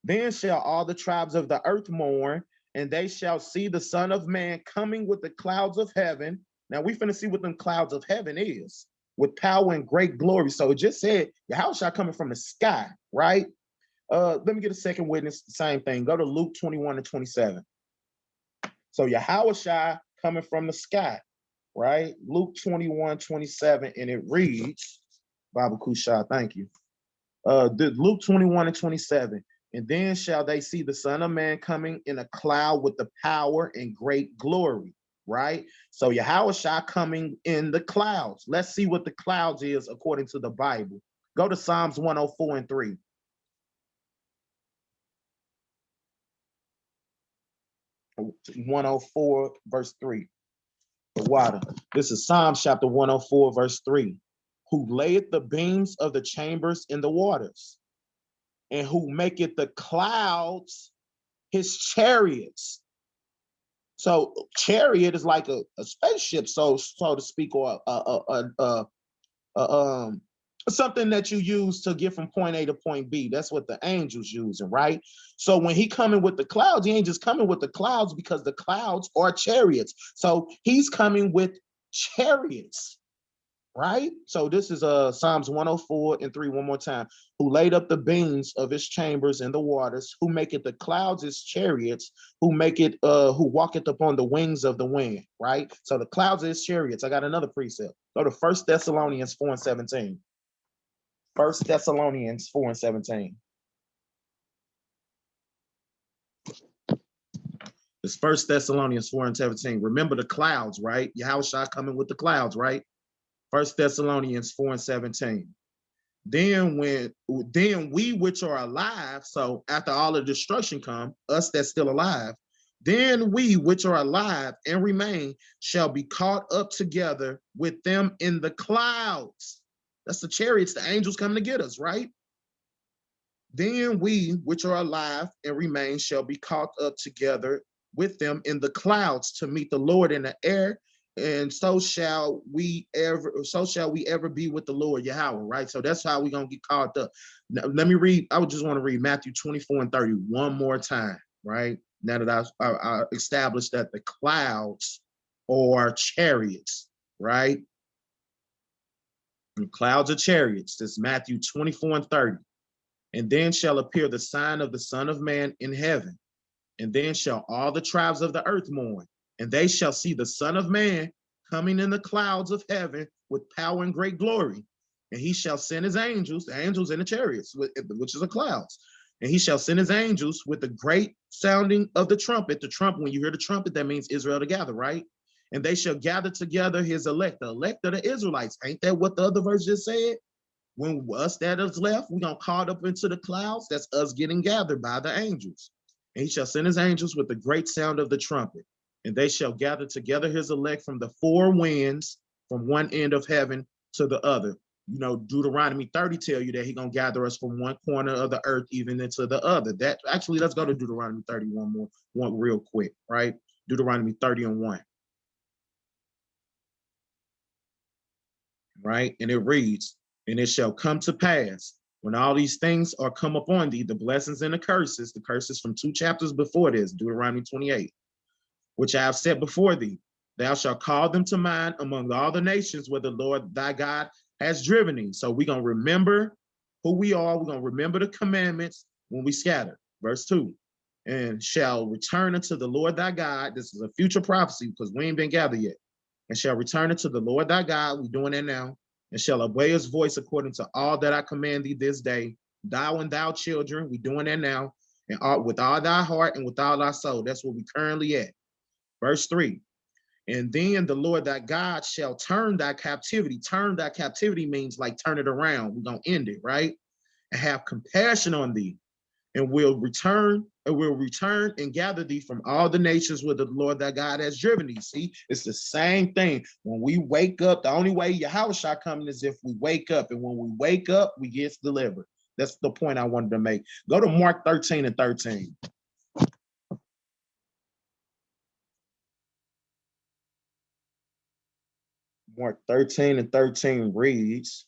Then shall all the tribes of the earth mourn, and they shall see the Son of Man coming with the clouds of heaven. Now we finna see what them clouds of heaven is, with power and great glory. So it just said Yahushua coming from the sky, right? Let me get a second witness, same thing. Go to Luke 21 and 27. So Yahushua coming from the sky, right? Luke 21, 27, and it reads, Bible Kusha, thank you. Luke 21 and 27. And then shall they see the Son of Man coming in a cloud with the power and great glory, right? So Yahushua coming in the clouds. Let's see what the clouds is according to the Bible. Go to Psalms 104 and 3. 104 verse 3. The water. This is Psalms chapter 104 verse 3. Who layeth the beams of the chambers in the waters, and who maketh the clouds his chariots. So chariot is like a spaceship, so to speak, or something that you use to get from point A to point B. That's what the angels using, right? So when he coming with the clouds, he ain't just coming with the clouds because the clouds are chariots. So he's coming with chariots, right? So this is Psalms 104 and 3 one more time. Who laid up the beams of his chambers in the waters, who maketh the clouds his chariots, who walketh upon the wings of the wind, right? So the clouds are his chariots. I got another precept. Go to 1 Thessalonians 4 and 17. 1 Thessalonians 4 and 17. It's 1 Thessalonians 4 and 17. Remember the clouds, right? Yahushua coming with the clouds, right? 1 Thessalonians 4 and 17. Then we which are alive, so after all the destruction come, us that's still alive, then we which are alive and remain shall be caught up together with them in the clouds. That's the chariots, the angels coming to get us, right? Then we which are alive and remain shall be caught up together with them in the clouds to meet the Lord in the air, and so shall we ever be with the Lord Yahweh, right? So that's how we're gonna get caught up. Now, let me read. I would just want to read Matthew 24 and 30 one more time, right? Now that I established that the clouds are chariots, right? And clouds are chariots. This is Matthew 24 and 30. And then shall appear the sign of the Son of Man in heaven. And then shall all the tribes of the earth mourn, and they shall see the Son of Man coming in the clouds of heaven with power and great glory. And he shall send his angels, the angels in the chariots, which is the clouds. And he shall send his angels with the great sounding of the trumpet. The trumpet, when you hear the trumpet, that means Israel to gather, right? And they shall gather together his elect, the elect of the Israelites. Ain't that what the other verse just said? When us that is left, we're gonna caught up into the clouds. That's us getting gathered by the angels. And he shall send his angels with the great sound of the trumpet, and they shall gather together his elect from the four winds, from one end of heaven to the other. You know, Deuteronomy 30 tell you that he's gonna gather us from one corner of the earth even into the other. That actually, let's go to Deuteronomy 30 one real quick, right? Deuteronomy 30 and 1. right? And it reads, and it shall come to pass when all these things are come upon thee, the blessings and the curses from 2 chapters before this, Deuteronomy 28, which I have set before thee. Thou shalt call them to mind among all the nations where the Lord thy God has driven thee. So we're going to remember who we are. We're going to remember the commandments when we scatter. Verse 2, and shall return unto the Lord thy God. This is a future prophecy because we ain't been gathered yet. And shall return unto the Lord thy God. We're doing that now. And shall obey his voice according to all that I command thee this day. Thou and thou children, we're doing that now. And all, with all thy heart and with all thy soul. That's where we currently at. Verse 3, and then the Lord thy God shall turn thy captivity. Turn thy captivity means like turn it around. We're going to end it, right? And have compassion on thee, and will return and gather thee from all the nations where the Lord thy God has driven thee. See, it's the same thing. When we wake up, the only way Yahweh shall come is if we wake up. And when we wake up, we get delivered. That's the point I wanted to make. Go to Mark 13 and 13. Mark 13 and 13 reads,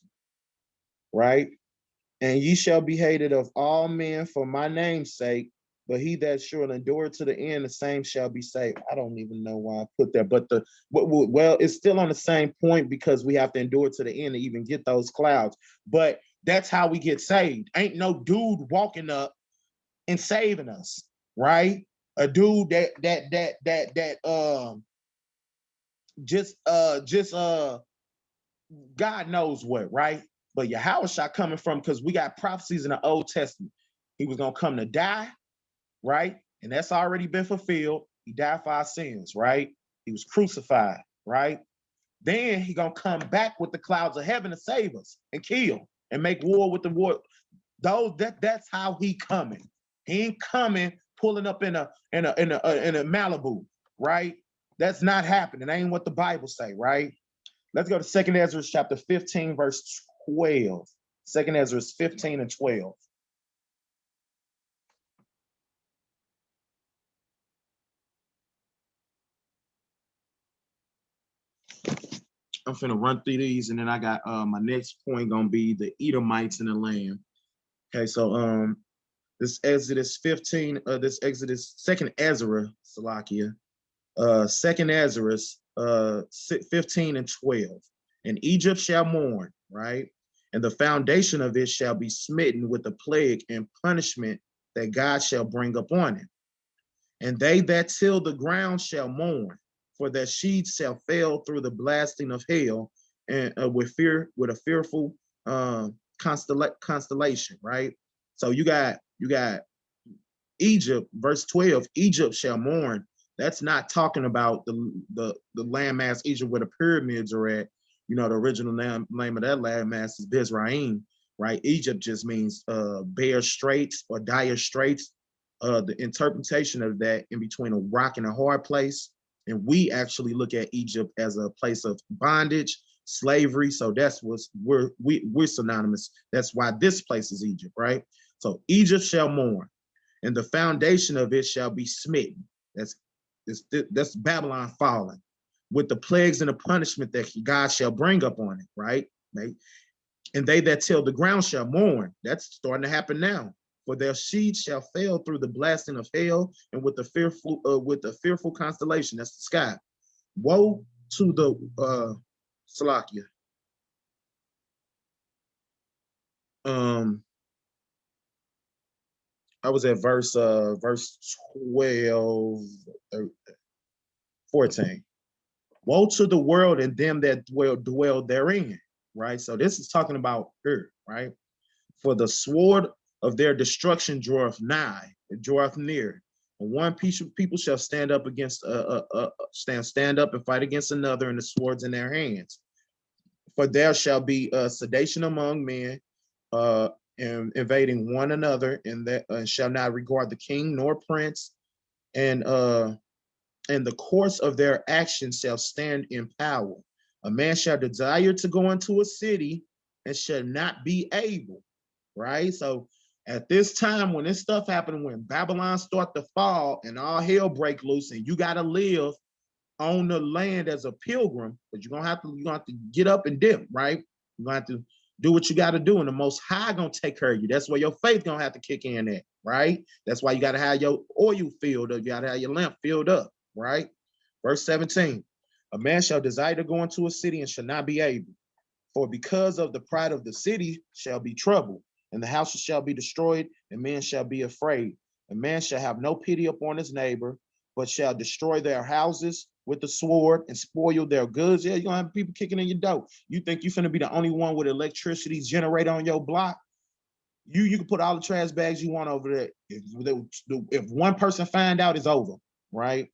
right? And ye shall be hated of all men for my name's sake, but he that shall endure to the end, the same shall be saved. I don't even know why I put that, but well, it's still on the same point because we have to endure to the end to even get those clouds. But that's how we get saved. Ain't no dude walking up and saving us, right? A dude that just God knows what, right? But Yahweh shot coming from, because we got prophecies in the Old Testament. He was going to come to die, right? And that's already been fulfilled. He died for our sins, right? He was crucified, right? Then he going to come back with the clouds of heaven to save us and kill and make war with the war. That's how he coming. He ain't coming pulling up in a Malibu, right? That's not happening. That ain't what the Bible say, right? Let's go to 2nd Ezra chapter 15, verse 12. 2nd Ezra 15 and 12. I'm finna run through these, and then I got my next point gonna be the Edomites in the land. Okay, so this Exodus 15, this Exodus 2nd Ezra, Salakia, 2nd Ezra 15 and 12. And Egypt shall mourn, right? And the foundation of it shall be smitten with the plague and punishment that God shall bring upon it. And they that till the ground shall mourn, for their seeds shall fail through the blasting of hail, and with a fearful constellation, right? So you got Egypt, verse 12, Egypt shall mourn. That's not talking about the landmass Egypt where the pyramids are at. You know, the original name of that landmass is Mizraim, right? Egypt just means bare straits or dire straits. The interpretation of that in between a rock and a hard place. And we actually look at Egypt as a place of bondage, slavery. So that's we're synonymous. That's why this place is Egypt, right? So Egypt shall mourn, and the foundation of it shall be smitten. That's Babylon falling, with the plagues and the punishment that God shall bring upon it, right? And they that till the ground shall mourn. That's starting to happen now. For their seed shall fail through the blasting of hail, and with the fearful constellation. That's the sky. Woe to the Salakia. I was at verse 12, 14. Woe to the world and them that dwell therein, right? So this is talking about earth, right? For the sword of their destruction draweth nigh, it draweth near. And one people shall stand up against stand up and fight against another, and the swords in their hands. For there shall be sedation among men, and invading one another, and that shall not regard the king nor prince, and the course of their actions shall stand in power. A man shall desire to go into a city and shall not be able, right? So at this time, when this stuff happened, when Babylon start to fall and all hell break loose and you got to live, on the land as a pilgrim, but you're gonna have to get up and dip, right? You're gonna have to do what you got to do, and the Most High gonna take care of you. That's where your faith gonna have to kick in at, right? That's why you gotta have your oil filled up. You gotta have your lamp filled up, right? Verse 17: a man shall desire to go into a city and shall not be able, for because of the pride of the city shall be trouble, and the houses shall be destroyed, and men shall be afraid. And man shall have no pity upon his neighbor, but shall destroy their houses with the sword and spoil their goods. Yeah, you're gonna have people kicking in your door. You think you're gonna be the only one with electricity generator on your block? You can put all the trash bags you want over there. If one person find out, it's over, right?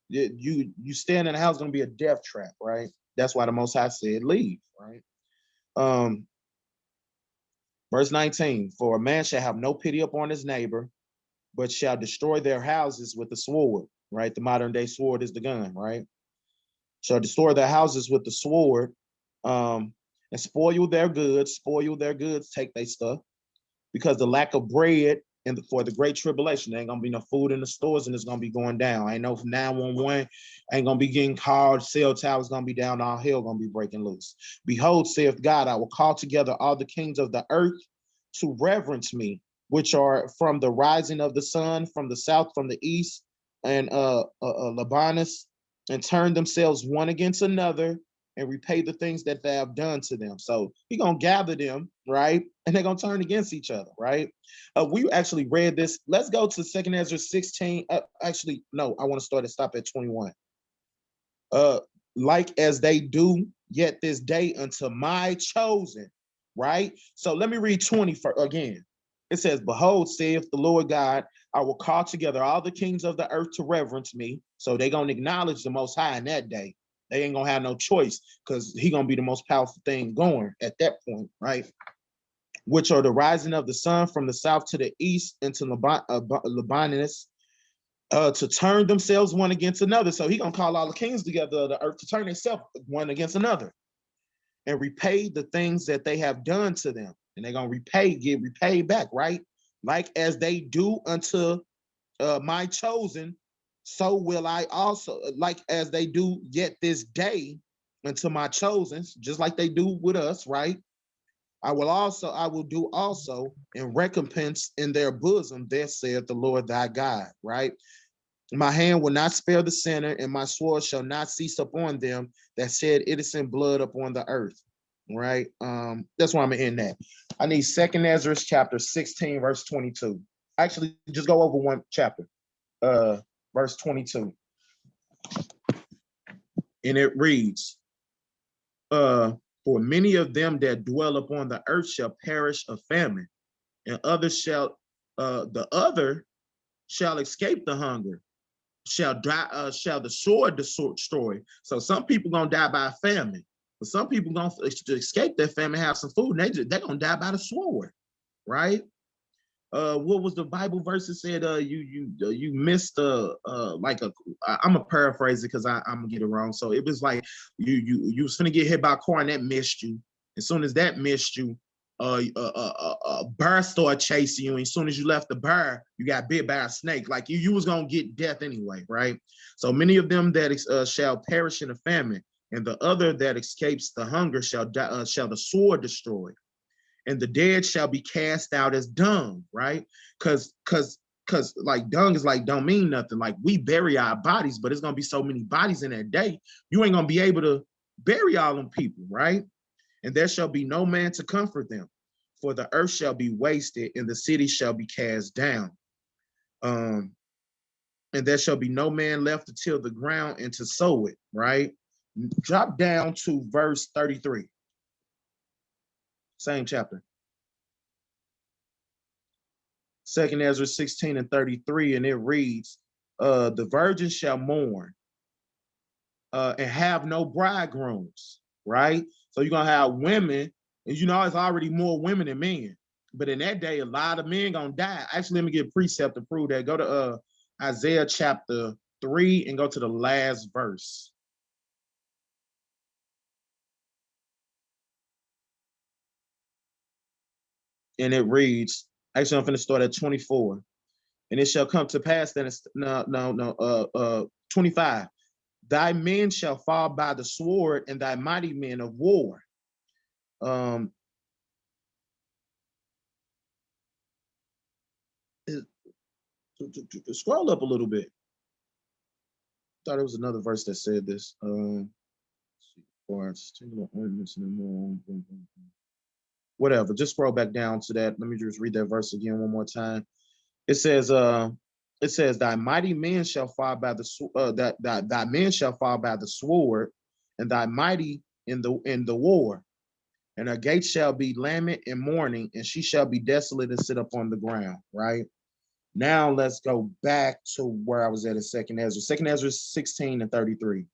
You stand in the house, gonna be a death trap, right? That's why the Most High said leave, right? Um, verse 19: for a man shall have no pity upon his neighbor, but shall destroy their houses with the sword, right? The modern day sword is the gun, right? Shall destroy their houses with the sword, and spoil their goods, take their stuff, because the lack of bread and for the great tribulation, there ain't gonna be no food in the stores, and it's gonna be going down. I know from 911 ain't gonna be getting called, cell towers gonna be down, all hell gonna be breaking loose. Behold, saith God, I will call together all the kings of the earth to reverence me, which are from the rising of the sun, from the south, from the east, and Lebanus, and turn themselves one against another and repay the things that they have done to them. So he's gonna gather them, right? And they're gonna turn against each other, right? We actually read this. Let's go to 2nd Ezra 16. Actually, no, I want to stop at 21. Like as they do yet this day unto my chosen, right? So let me read 20 again. It says, behold, saith the Lord God, I will call together all the kings of the earth to reverence me. So they're going to acknowledge the Most High in that day. They ain't going to have no choice, because he going to be the most powerful thing going at that point, right? Which are the rising of the sun from the south to the east into Lebanus, to turn themselves one against another. So he gonna call all the kings together of the earth to turn themselves one against another and repay the things that they have done to them. And they're gonna get repaid back, right? Like as they do unto my chosen, so will I also, like as they do yet this day unto my chosen, just like they do with us, right? I will do also in recompense in their bosom, there saith the Lord thy God, right? My hand will not spare the sinner, and my sword shall not cease upon them that shed innocent blood upon the earth. Right? That's why I'm in that. I need 2nd Ezra chapter 16, verse 22. Actually, just go over one chapter. Verse 22. And it reads, for many of them that dwell upon the earth shall perish of famine, and the other shall escape the hunger, shall the sword destroy. So some people gonna die by famine, but some people gonna escape that famine, have some food, and they're gonna die by the sword, right? What was the Bible verse that said you missed like a, I'm gonna paraphrase it because I'm gonna get it wrong. So it was like you was gonna get hit by a car and that missed you. As soon as that missed you, a bear started chasing you, and as soon as you left the bear, you got bit by a snake. Like you was gonna get death anyway, right? So many of them that shall perish in a famine, and the other that escapes the hunger shall the sword destroy, and the dead shall be cast out as dung, right? Because like dung is like don't mean nothing. Like we bury our bodies, but it's gonna be so many bodies in that day, you ain't gonna be able to bury all them people, right? And there shall be no man to comfort them, for the earth shall be wasted, and the city shall be cast down. And there shall be no man left to till the ground and to sow it, right? Drop down to verse 33. Same chapter. 2nd Ezra 16 and 33, and it reads, the virgins shall mourn and have no bridegrooms, right? So you're gonna have women, and you know it's already more women than men. But in that day, a lot of men gonna die. Actually, let me get a precept to prove that. Go to Isaiah chapter 3 and go to the last verse. And it reads, actually, I'm going to start at 24. And it shall come to pass that it's 25. Thy men shall fall by the sword, and thy mighty men of war. Um, Scroll up a little bit. Thought it was another verse that said this. Whatever. Just scroll back down to that. Let me just read that verse again one more time. It says, "Thy mighty men shall fall by the thy men shall fall by the sword, and thy mighty in the war. And her gates shall be lament and mourning, and she shall be desolate and sit upon the ground." Right now, let's go back to where I was at in Second Ezra. Second Ezra 16 and 33.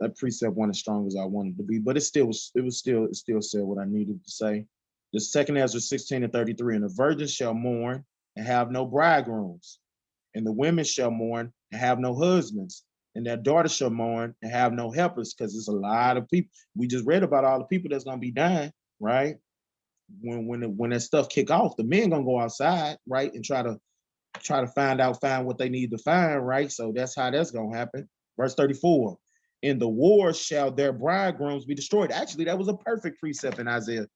That precept wasn't as strong as I wanted to be, but it still said what I needed to say. The Second Ezra 16 and 33, and the virgins shall mourn and have no bridegrooms, and the women shall mourn and have no husbands, and their daughters shall mourn and have no helpers, because there's a lot of people. We just read about all the people that's gonna be dying, right? When that stuff kick off, the men gonna go outside, right, and try to find what they need to find, right? So that's how that's gonna happen. Verse 34. In the war shall their bridegrooms be destroyed. Actually, that was a perfect precept in Isaiah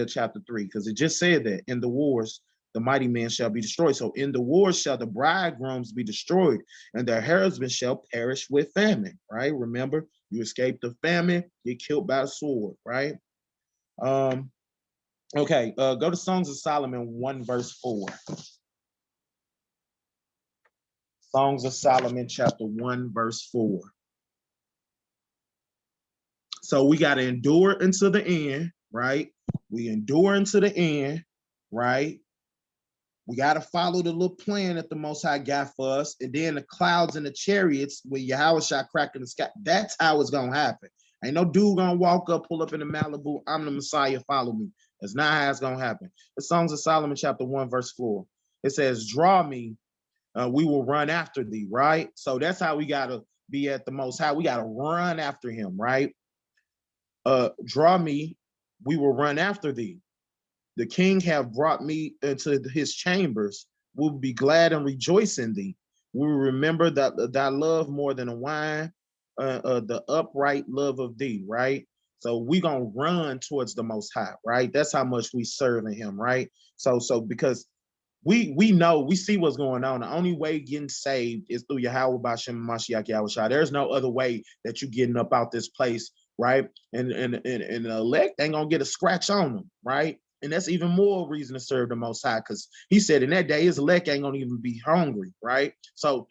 chapter 3, because it just said that in the wars the mighty men shall be destroyed. So in the wars shall the bridegrooms be destroyed, and their husbands shall perish with famine. Right? Remember, you escape the famine, get killed by a sword. Right? Okay. Go to Songs of Solomon 1 verse 4. Songs of Solomon chapter 1 verse 4. So we got to endure until the end, right? We endure until the end, right? We got to follow the little plan that the Most High got for us. And then the clouds and the chariots with Yahweh shot crack in the sky. That's how it's going to happen. Ain't no dude going to walk up, pull up in the Malibu, I'm the Messiah, follow me. That's not how it's going to happen. The Songs of Solomon chapter 1 verse 4. It says, draw me, we will run after thee, right? So that's how we got to be at the Most High. We got to run after him, right? Draw me, we will run after thee. The king have brought me into his chambers. We'll be glad and rejoice in thee. We will remember that thy love more than a wine, the upright love of thee, right? So we gonna run towards the Most High, right? That's how much we serve in him, right? So because we know, we see what's going on. The only way getting saved is through Yahweh Bashem Mashiach Yahushua. There's no other way that you getting up out this place, right? And the elect ain't gonna get a scratch on them, right? And that's even more reason to serve the Most High, because he said in that day his elect ain't gonna even be hungry, right? So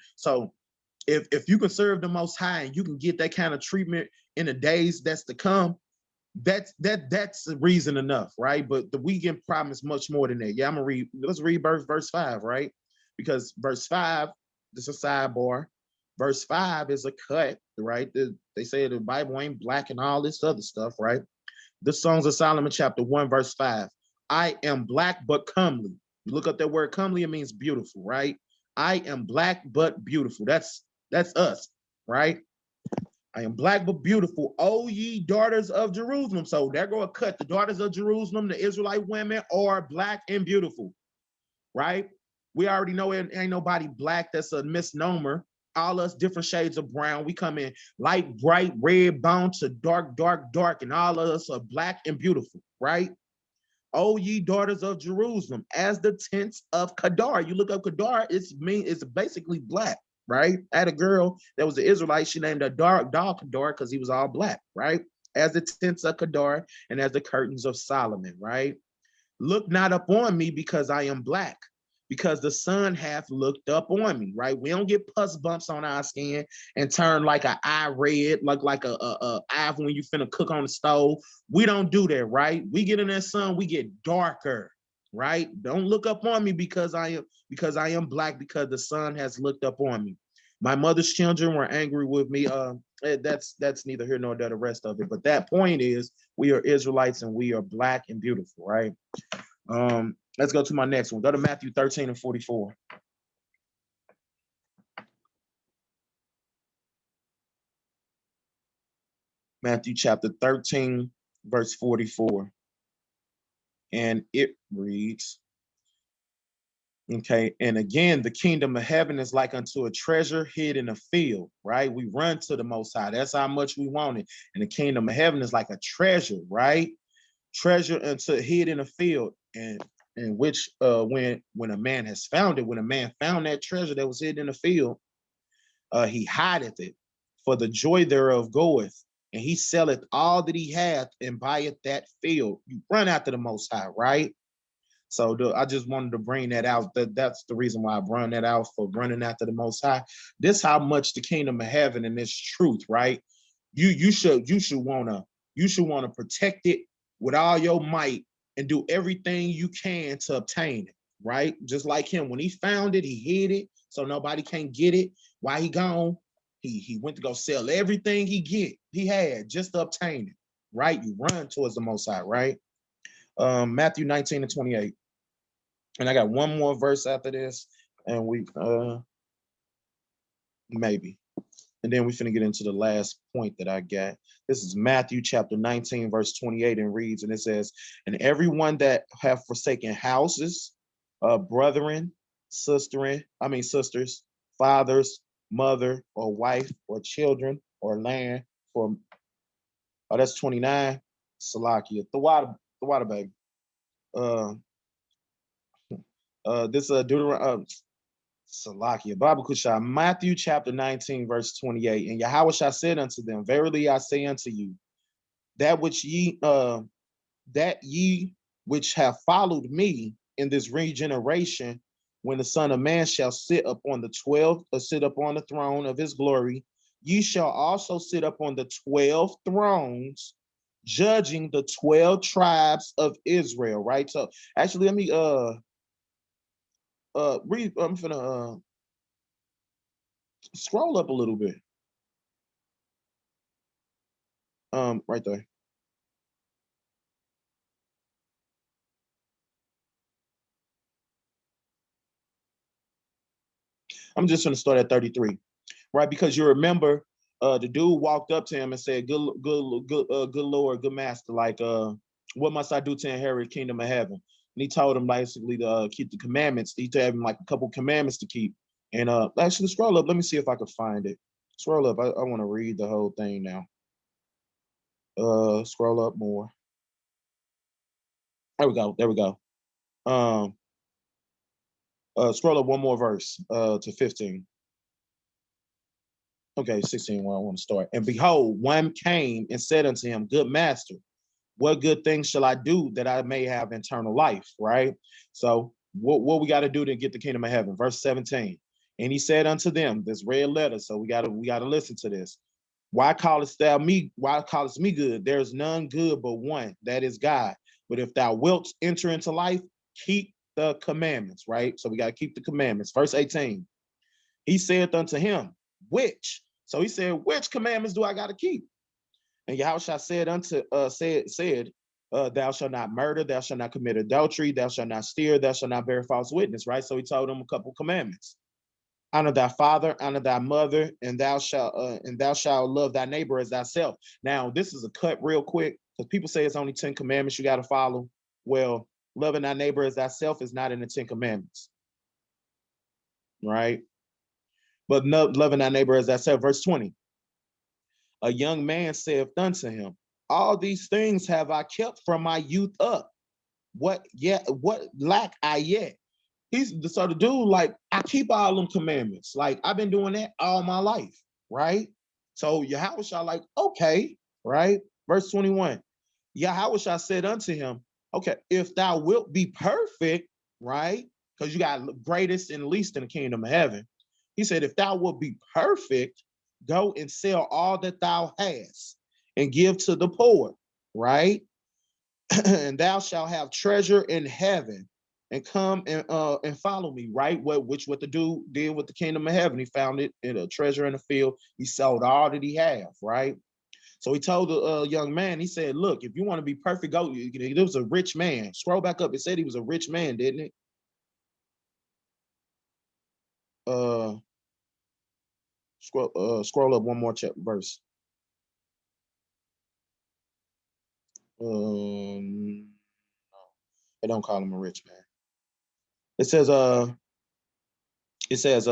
if you can serve the Most High and you can get that kind of treatment in the days that's to come, that's a reason enough, right? But the weekend problem is much more than that. Yeah, let's read verse 5, right? Because verse 5, this is a sidebar. Verse 5 is a cut, right? They say the Bible ain't black and all this other stuff, right? The Songs of Solomon chapter 1 verse 5. I am black but comely. You look up that word comely, it means beautiful, right? I am black but beautiful. That's us, right? I am black but beautiful. O ye daughters of Jerusalem. So there go a cut. The daughters of Jerusalem, the Israelite women, are black and beautiful, right? We already know it ain't nobody black. That's a misnomer. All us different shades of brown. We come in light, bright, red, bound to dark, dark, dark, and all of us are black and beautiful, right? O ye daughters of Jerusalem, as the tents of Kedar. You look up Kedar, it's basically black, right? I had a girl that was an Israelite. She named her dog Kedar because he was all black, right? As the tents of Kedar and as the curtains of Solomon, right? Look not upon me because I am black, because the sun hath looked up on me, right? We don't get pus bumps on our skin and turn like an eye red, like a eye when you finna cook on the stove. We don't do that, right? We get in that sun, we get darker, right? Don't look up on me because I am black, because the sun has looked up on me. My mother's children were angry with me. That's neither here nor there, the rest of it. But that point is, we are Israelites and we are black and beautiful, right? Let's go to my next one. Go to Matthew 13 and 44. Matthew chapter 13, verse 44. And it reads, Okay, and again, the kingdom of heaven is like unto a treasure hid in a field, right? We run to the Most High. That's how much we want it. And the kingdom of heaven is like a treasure, right? Treasure unto hid in a field, and which when a man has found it, when a man found that treasure that was hidden in the field, he hideth it, for the joy thereof goeth, and he selleth all that he hath and buyeth that field. You run after the Most High, right? So I just wanted to bring that out. That's the reason why I brought that out, for running after the Most High. This how much the kingdom of heaven and this truth, right? You should wanna protect it with all your might and do everything you can to obtain it, right? Just like him, when he found it, he hid it so nobody can get it. While he gone, he went to go sell everything he had just to obtain it, right? You run towards the Most High, right? Matthew 19 and 28. And I got one more verse after this, and we maybe. And then we finna get into the last point that I got. This is Matthew chapter 19, verse 28, and reads, and it says, and everyone that have forsaken houses, brethren, sisters, fathers, mother, or wife, or children, or land, for that's 29. Salakia. The water baby. Uh this Deuteronomy Salakia, Bible Kushah, Matthew chapter 19, verse 28. And Yahweh said unto them, verily I say unto you, that ye which have followed me in this regeneration, when the Son of Man shall sit upon the throne of his glory, ye shall also sit upon the 12 thrones, judging the 12 tribes of Israel. Right. So actually, let me read. I'm gonna scroll up a little bit. Right there. I'm just going to start at 33, right? Because you remember, the dude walked up to him and said, good Lord, good master, like, what must I do to inherit the kingdom of heaven? And he told him basically to keep the commandments. He told him like a couple commandments to keep. And actually, scroll up. Let me see if I can find it. Scroll up. I want to read the whole thing now. Scroll up more. There we go. There we go. Um, Scroll up one more verse to 15. Okay, 16, where I want to start. And behold, one came and said unto him, good master, what good things shall I do that I may have eternal life? Right? So what we got to do to get the kingdom of heaven? Verse 17. And he said unto them, this red letter. So we gotta listen to this. Why callest me good? There's none good but one, that is God. But if thou wilt enter into life, keep the commandments, right? So we got to keep the commandments. Verse 18. He saith unto him, which? So he said, which commandments do I got to keep? And Yahushua said thou shalt not murder, thou shalt not commit adultery, thou shalt not steal, thou shalt not bear false witness, right? So he told him a couple commandments. Honor thy father, honor thy mother, and thou shalt love thy neighbor as thyself. Now, this is a cut real quick, because people say it's only 10 commandments you got to follow. Well, loving thy neighbor as thyself is not in the 10 commandments, right? But no, loving thy neighbor as thyself. Verse 20. A young man saith unto him, all these things have I kept from my youth up. What lack I yet? He's so the dude, like, I keep all them commandments. Like, I've been doing that all my life, right? So Yahushua, like, okay, right? Verse 21. Yahushua said unto him, okay, if thou wilt be perfect, right? Because you got greatest and least in the kingdom of heaven. He said, if thou wilt be perfect, go and sell all that thou hast and give to the poor, right? And thou shalt have treasure in heaven, and come and follow me, right? What the dude did with the kingdom of heaven. He found it in a treasure in the field. He sold all that he have, right? So he told the young man, he said, look, if you want to be perfect, go. He was a rich man. Scroll back up. It said he was a rich man, didn't it? Uh, scroll up one more verse. Um, they don't call him a rich man. It says, it says,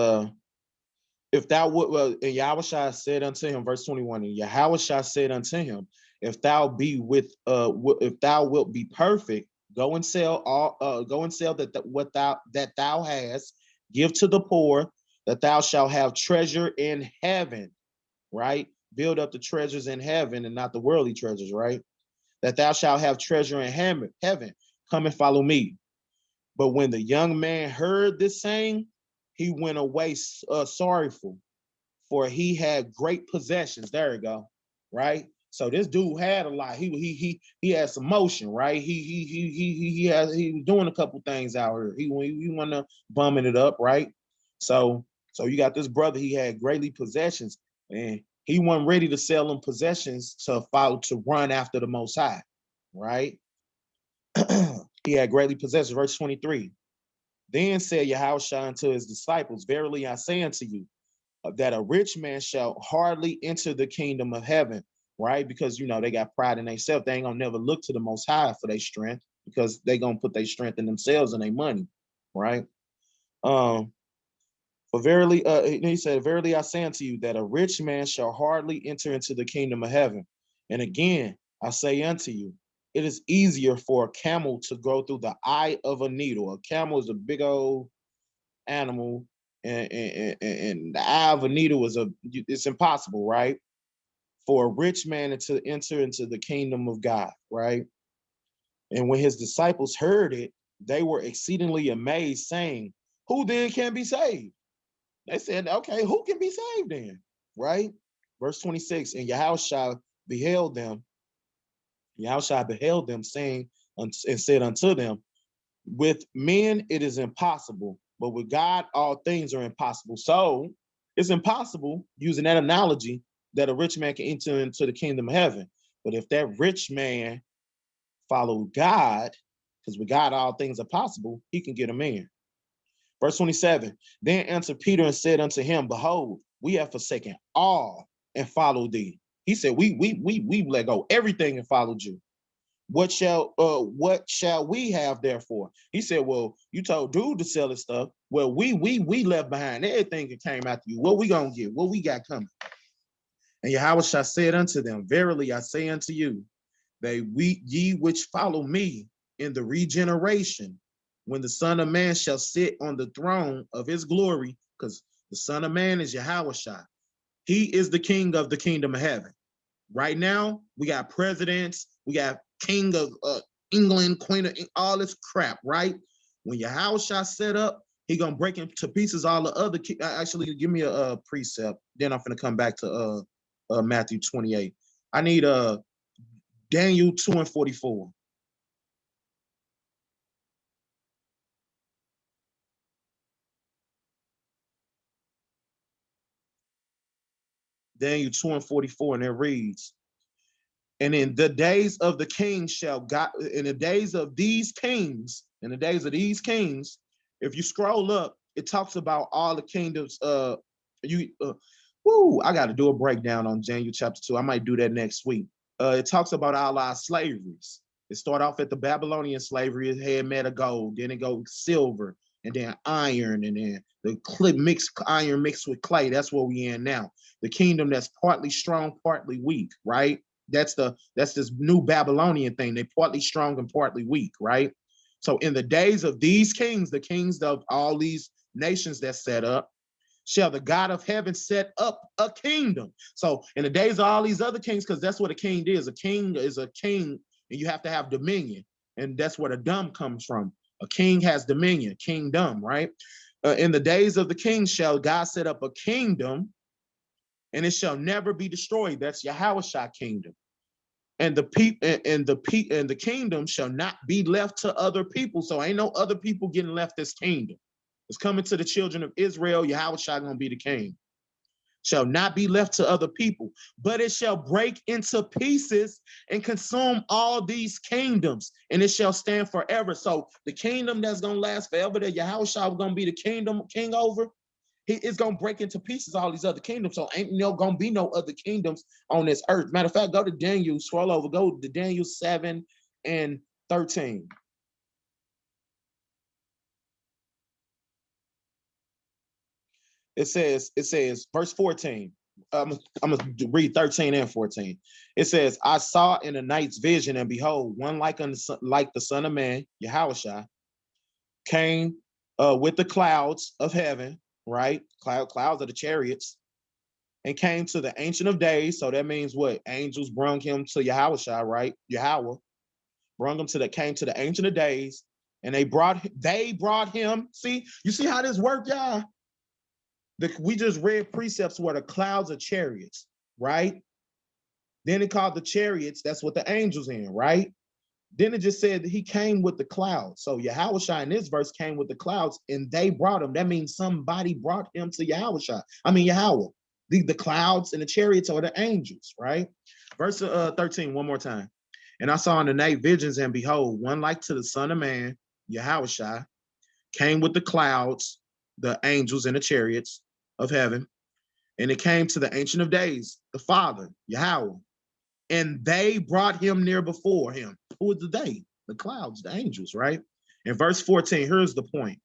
if thou would, well, and Yahushua said unto him, verse 21, and Yahushua said unto him, if thou be with, if thou wilt be perfect, go and sell all, go and sell what thou hast, give to the poor, that thou shalt have treasure in heaven, right? Build up the treasures in heaven and not the worldly treasures, right? That thou shalt have treasure in heaven. Come and follow me. But when the young man heard this saying, he went away sorrowful, for he had great possessions. There you go, right? So this dude had a lot. He had some motion, right? He was doing a couple things out here. He wasn't bumming it up, right? So you got this brother. He had greatly possessions, and he wasn't ready to sell them possessions to run after the Most High, right? He had greatly possessions. Verse 23. Then said Yahushua unto his disciples, verily I say unto you, that a rich man shall hardly enter the kingdom of heaven, right? Because, they got pride in themselves. They ain't gonna never look to the Most High for their strength, because they gonna put their strength in themselves and their money, right? For verily, he said, verily I say unto you, that a rich man shall hardly enter into the kingdom of heaven. And again, I say unto you, it is easier for a camel to go through the eye of a needle. A camel is a big old animal, and the eye of a needle it's impossible, right? For a rich man to enter into the kingdom of God, right? And when his disciples heard it, they were exceedingly amazed, saying, who then can be saved? They said, okay, who can be saved then? Right? Verse 26, and Yahushua beheld them, saying, and said unto them, with men it is impossible, but with God all things are impossible. So it's impossible, using that analogy, that a rich man can enter into the kingdom of heaven. But if that rich man followed God, because with God all things are possible, he can get them in. Verse 27, then answered Peter and said unto him, behold, we have forsaken all and followed thee. He said, we let go everything and followed you. What shall we have therefore? He said, well, you told dude to sell his stuff. Well, we left behind everything that came after you. What we gonna get? What we got coming? And Yahushua said unto them, verily I say unto you, that ye which follow me in the regeneration, when the Son of Man shall sit on the throne of his glory, because the Son of Man is Yahushua. He is the king of the kingdom of heaven. Right now, we got presidents, we got king of England, queen of all this crap, right? When Yahushua set up, he gonna break into pieces all the other. Actually, give me a precept. Then I'm gonna come back to Matthew 28. I need Daniel 2:44. Daniel 2:44, and it reads, and in the days of the king shall God, in the days of these kings, if you scroll up, it talks about all the kingdoms. I got to do a breakdown on Daniel chapter 2. I might do that next week. It talks about all our slaveries. It started off at the Babylonian slavery. It had made of gold, then it goes silver, and then iron, and then the iron mixed with clay. That's where we in now. The kingdom that's partly strong, partly weak, right? That's this new Babylonian thing. They're partly strong and partly weak, right? So in the days of these kings, the kings of all these nations that set up, shall the God of heaven set up a kingdom. So in the days of all these other kings, because that's what a king is. A king is a king, and you have to have dominion. And that's where the dumb comes from. A king has dominion, kingdom, right? In the days of the king shall God set up a kingdom, and it shall never be destroyed. That's Yahushua kingdom. And the kingdom shall not be left to other people. So ain't no other people getting left this kingdom. It's coming to the children of Israel. Yahushua gonna be the king. Shall not be left to other people, but it shall break into pieces and consume all these kingdoms, and it shall stand forever. So the kingdom that's gonna last forever, that Yahushua gonna be the king over, he is gonna break into pieces all these other kingdoms. So ain't gonna be no other kingdoms on this earth. Matter of fact, go to Daniel, scroll over, go to Daniel 7 and 13. it says, verse 14. I'm gonna read 13 and 14. It says, I saw in the night's vision, and behold, one like like the Son of Man, Yahushua, came with the clouds of heaven, right? Clouds of the chariots, and came to the Ancient of Days. So that means what? Angels brung him to Yahushua, right? Yahweh brung him came to the Ancient of Days, and they brought him. See, you see how this worked, y'all? We just read precepts where the clouds are chariots, right? Then it called the chariots. That's what the angels in, right? Then it just said that he came with the clouds. So Yahushua in this verse came with the clouds, and they brought him. That means somebody brought him to Yahushua. I mean Yahweh. The clouds and the chariots are the angels, right? Verse 13, one more time. And I saw in the night visions, and behold, one like to the Son of Man, Yahushua, came with the clouds, the angels and the chariots of heaven. And it came to the Ancient of Days, the Father, Yahweh. And they brought him near before him. Who was the they? The clouds, the angels, right? In verse 14, here's the point.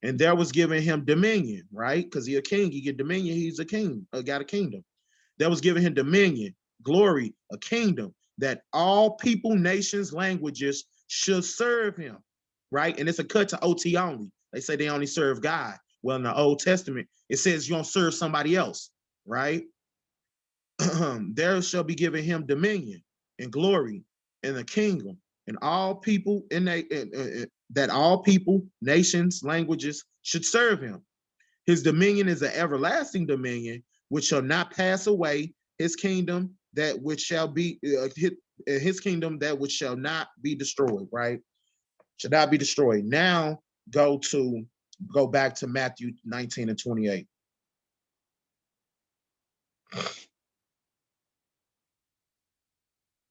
And there was given him dominion, right? Because he's a king, he get dominion, he's a king, got a kingdom. There was given him dominion, glory, a kingdom, that all people, nations, languages should serve him, right? And it's a cut to OT only. They say they only serve God. Well, in the Old Testament, it says you don't serve somebody else, right? There shall be given him dominion and glory and a kingdom, and all people that all people, nations, languages should serve him. His dominion is an everlasting dominion which shall not pass away. His kingdom that which shall be his kingdom that which shall not be destroyed. Right? Shall not be destroyed. Now go back to Matthew 19 and 28.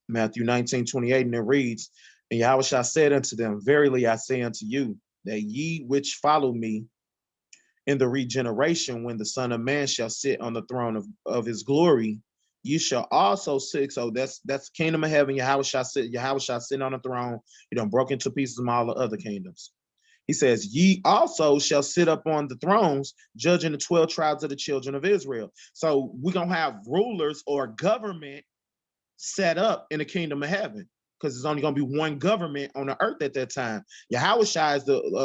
Matthew 19:28, and it reads, and Yahushua said unto them, verily I say unto you, that ye which follow me in the regeneration, when the Son of Man shall sit on the throne of his glory, you shall also sit. So that's kingdom of heaven. Yahushua sitting on the throne. He done broke into pieces of all the other kingdoms. He says, ye also shall sit up on the thrones, judging the 12 tribes of the children of Israel. So we're going to have rulers or government set up in the kingdom of heaven, because there's only going to be one government on the earth at that time. Yahushua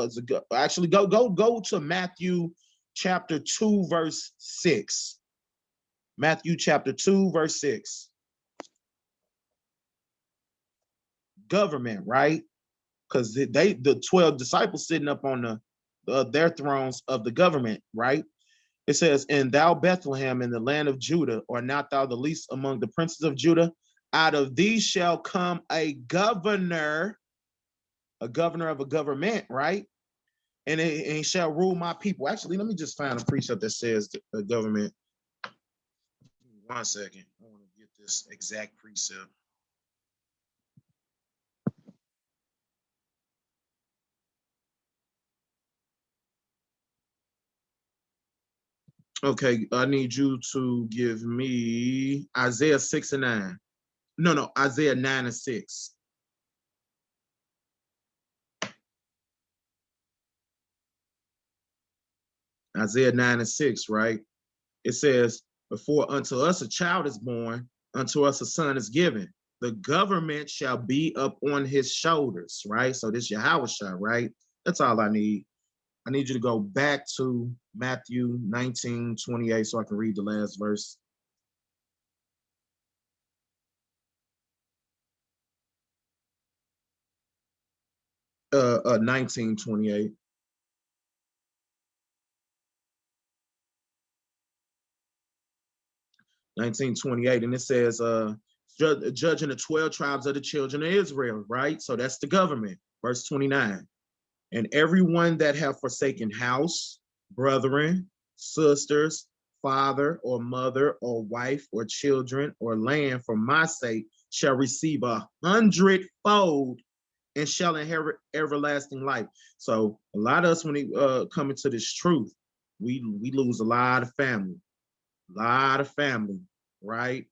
is actually go to Matthew chapter 2 verse 6. Matthew chapter 2 verse 6. Government, right? Because the 12 disciples sitting up on their thrones of the government, right? It says, and thou Bethlehem in the land of Judah, art not thou the least among the princes of Judah? Out of these shall come a governor of a government, right? And he shall rule my people. Actually, let me just find a precept that says the government. 1 second. I want to get this exact precept. Okay, I need you to give me Isaiah 6 and 9. No, Isaiah 9 and 6. Isaiah 9 and 6, right? It says, before unto us a child is born, unto us a son is given. The government shall be up on his shoulders, right? So this Yahushua, right? That's all I need. I need you to go back to Matthew 19:28 so I can read the last verse. 19:28. 19:28, and it says, judging the 12 tribes of the children of Israel, right? So that's the government. Verse 29. And everyone that have forsaken house, brethren, sisters, father or mother or wife or children or land for my sake shall receive 100-fold and shall inherit everlasting life. So a lot of us, when we come into this truth, we lose a lot of family, right?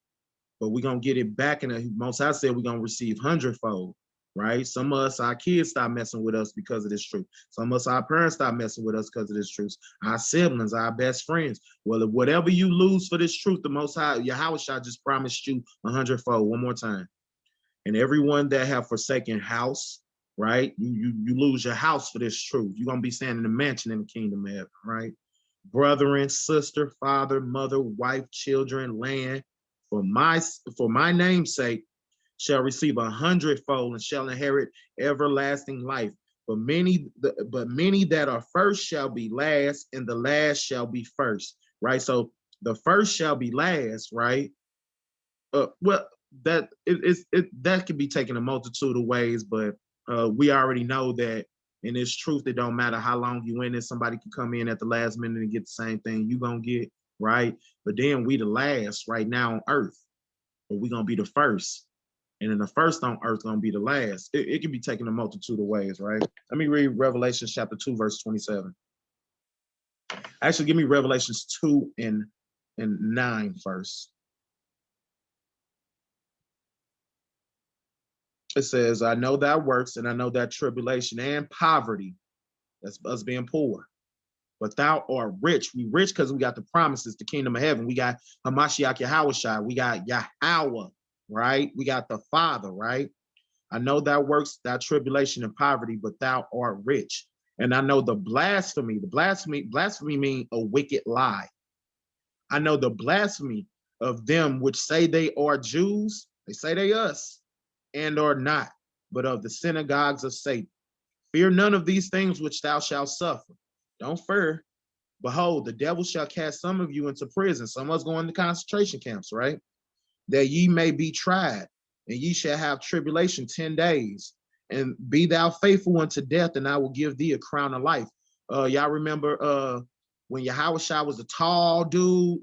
But we're gonna get it back, and the Most High said we're gonna receive 100-fold. right? Some of us, our kids stop messing with us because of this truth. Some of us, our parents stop messing with us because of this truth. Our siblings, our best friends. Well, whatever you lose for this truth, the Most High, Yahweh Shah just promised you 100-fold. One more time. And everyone that have forsaken house, right? You lose your house for this truth. You're gonna be standing in a mansion in the kingdom of heaven, right? Brethren, sister, father, mother, wife, children, land, for my name's sake, shall receive 100-fold and shall inherit everlasting life. But many that are first shall be last, and the last shall be first. Right. So the first shall be last, right? Well, that can be taken a multitude of ways, but we already know that in this truth, it don't matter how long you in it. Somebody can come in at the last minute and get the same thing you gonna get, right? But then we the last right now on earth, but we gonna be the first. And then the first on earth gonna be the last. It can be taken a multitude of ways, right? Let me read Revelation chapter 2, verse 27. Actually, give me Revelations 2 and 9 first. It says, I know thy works, and I know that tribulation and poverty, that's us being poor. But thou art rich. We rich because we got the promises, the kingdom of heaven. We got Hamashiach Yahushua. We got Yahweh, right? We got the Father, right? I know thou works, thy tribulation and poverty, but thou art rich. And I know the blasphemy. Blasphemy means a wicked lie. I know the blasphemy of them which say they are Jews. They say they us, and are not, but of the synagogues of Satan. Fear none of these things which thou shalt suffer. Don't fear. Behold, the devil shall cast some of you into prison. Some of us go into concentration camps, right? That ye may be tried, and ye shall have tribulation 10 days. And be thou faithful unto death, and I will give thee a crown of life. Y'all remember when Yahweh was a tall dude,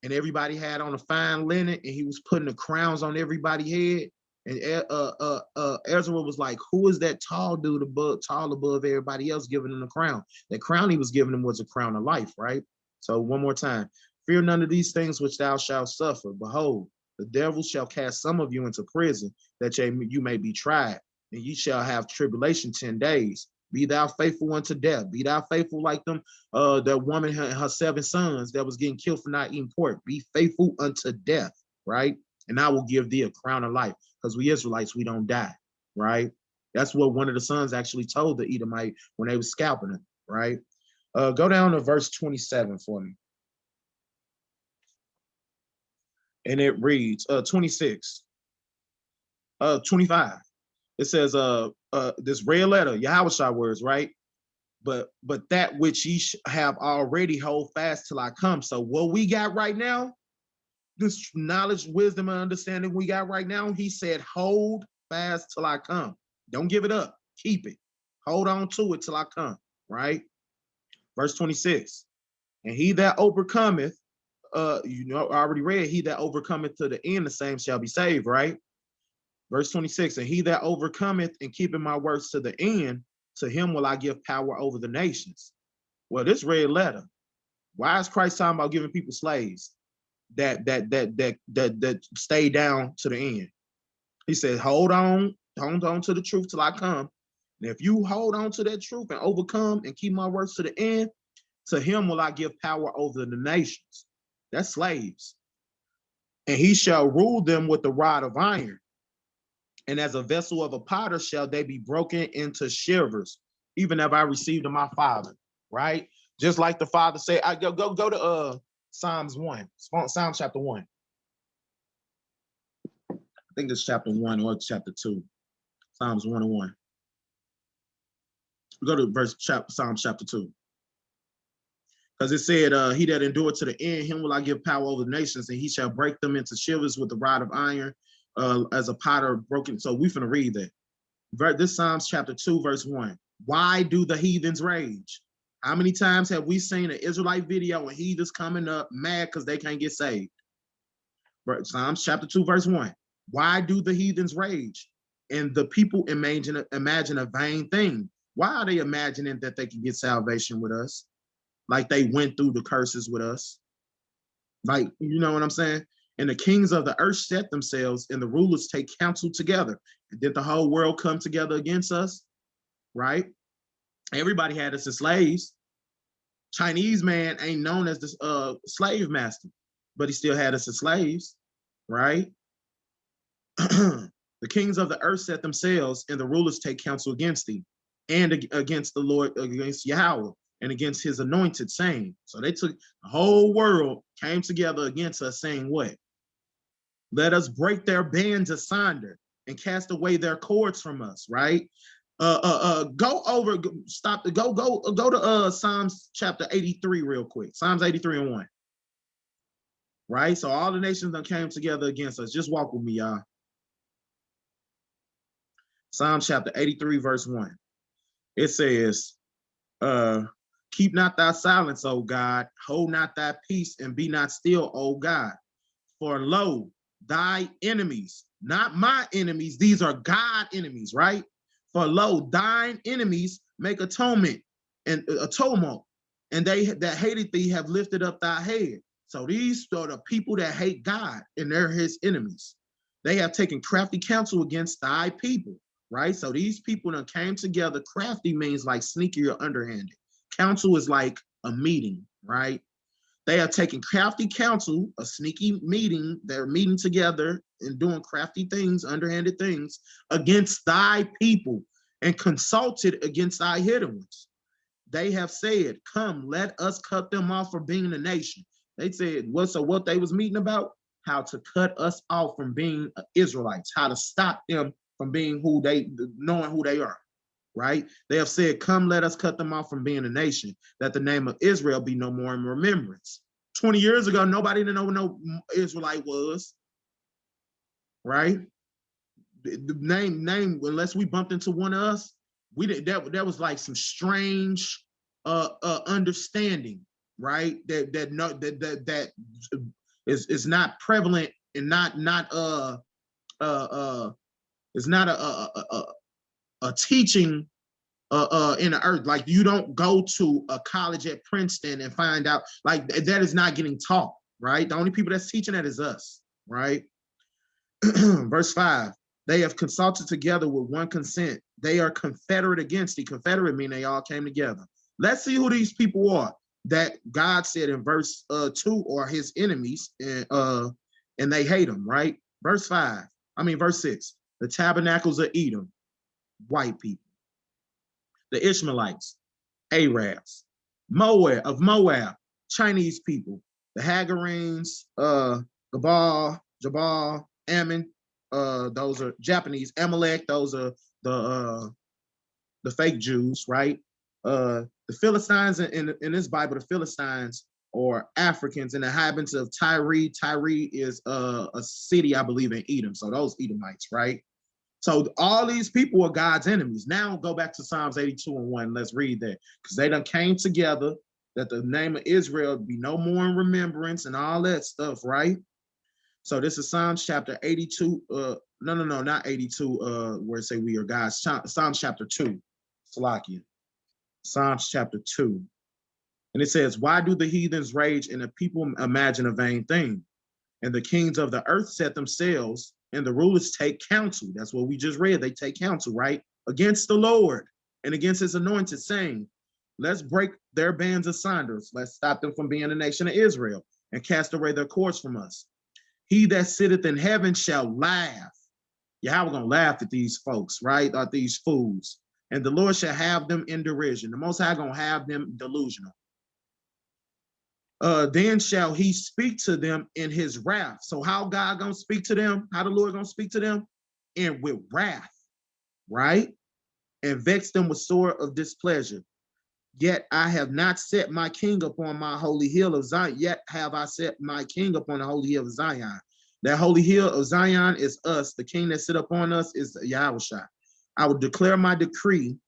and everybody had on a fine linen, and he was putting the crowns on everybody's head. And Ezra was like, who is that tall dude tall above everybody else, giving him the crown? That crown he was giving him was a crown of life, right? So one more time. Fear none of these things which thou shalt suffer. Behold, the devil shall cast some of you into prison, that you may be tried, and ye shall have tribulation 10 days. Be thou faithful unto death. Be thou faithful like them, that woman and her 7 sons that was getting killed for not eating pork. Be faithful unto death, right? And I will give thee a crown of life. Because we Israelites, we don't die, right? That's what one of the sons actually told the Edomite when they was scalping him, right? Go down to verse 27 for me. And it reads, 26, 25. It says, this red letter, Yahweh words, right? But that which ye have already hold fast till I come. So what we got right now, this knowledge, wisdom, and understanding we got right now, he said, hold fast till I come. Don't give it up. Keep it. Hold on to it till I come, right? Verse 26. And he that overcometh, I already read, he that overcometh to the end, the same shall be saved, right? Verse 26. And he that overcometh and keeping my works to the end, to him will I give power over the nations. Well, this red letter, why is Christ talking about giving people slaves that stay down to the end? He said, hold on to the truth till I come. And if you hold on to that truth and overcome and keep my words to the end, to him will I give power over the nations. That's slaves. And he shall rule them with the rod of iron. And as a vessel of a potter shall they be broken into shivers, even as I received of my Father, right? Just like the Father said, I go to Psalms 1, Psalms chapter 1. I think it's chapter 1 or chapter 2. Psalms 1 and 1. We go to Psalms chapter 2. Because it said, he that endured to the end, him will I give power over the nations, and he shall break them into shivers with the rod of iron, as a potter broken. So we finna read that. This Psalms chapter 2, verse 1. Why do the heathens rage? How many times have we seen an Israelite video and heathens coming up mad because they can't get saved? Psalms chapter 2, verse 1. Why do the heathens rage? And the people imagine a vain thing. Why are they imagining that they can get salvation with us? Like they went through the curses with us. Like, you know what I'm saying? And the kings of the earth set themselves, and the rulers take counsel together. And did the whole world come together against us? Right? Everybody had us as slaves. Chinese man ain't known as this slave master, but he still had us as slaves, right? The kings of the earth set themselves, and the rulers take counsel against thee, and against the Lord, against Yahweh, and against his anointed, saying. So they took the whole world came together against us, saying what? Let us break their bands asunder and cast away their cords from us, right? Go over, stop, go to Psalms chapter 83 real quick. Psalms 83 and 1. Right? So all the nations that came together against us. Just walk with me, y'all. Psalms chapter 83, verse 1. It says, keep not thy silence, O God, hold not thy peace, and be not still, O God. For lo, thy enemies, not my enemies, these are God enemies, right? For lo, thine enemies make atonement and a tumult, and they that hated thee have lifted up thy head. So these are the people that hate God, and they're his enemies. They have taken crafty counsel against thy people, right? So these people that came together. Crafty means like sneaky or underhanded. Counsel is like a meeting, right? They are taking crafty counsel, a sneaky meeting. They're meeting together and doing crafty things, underhanded things against thy people, and consulted against thy hidden ones. They have said, come, let us cut them off from being a nation. They said, what they was meeting about? How to cut us off from being Israelites, how to stop them from being knowing who they are. Right? They have said, come, let us cut them off from being a nation, that the name of Israel be no more in remembrance. 20 years ago, nobody didn't know what no Israelite was, right? The name, unless we bumped into one of us, we did that was like some strange understanding, right? That is not prevalent and not it's not a teaching in the earth. Like, you don't go to a college at Princeton and find out, like, that is not getting taught, right? The only people that's teaching that is us, right? Verse 5, they have consulted together with one consent. They are confederate against thee. Confederate mean they all came together. Let's see who these people are that God said in verse 2 are his enemies, and they hate them, right? Verse 6, the tabernacles of Edom, white people. The Ishmaelites, Arabs, Moab, Chinese people, the Hagarenes, Jabal, Ammon, those are Japanese, Amalek, those are the fake Jews, right? The Philistines in this Bible, the Philistines are Africans and the inhabitants of Tyre. Tyre is a city, I believe, in Edom. So those Edomites, right? So all these people are God's enemies. Now go back to Psalms 82 and 1. Let's read that. Because they done came together that the name of Israel be no more in remembrance and all that stuff, right? So this is Psalms chapter 82. No, not 82, where it say we are God's. Psalms chapter 2. Salakia. Psalms chapter 2. And it says, why do the heathens rage and the people imagine a vain thing? And the kings of the earth set themselves, and the rulers take counsel. That's what we just read. They take counsel, right? Against the Lord and against his anointed, saying, let's break their bands asunder. Let's stop them from being a nation of Israel and cast away their cords from us. He that sitteth in heaven shall laugh. Yeah, we're going to laugh at these folks, right? At these fools. And the Lord shall have them in derision. The Most High going to have them delusional. Then shall he speak to them in his wrath. So how God gonna speak to them? How the Lord gonna speak to them? And with wrath, right? And vex them with sore of displeasure. Yet I have not set my king upon my holy hill of Zion. Yet have I set my king upon the holy hill of Zion. That holy hill of Zion is us. The king that sit upon us is Yahushua. I will declare my decree,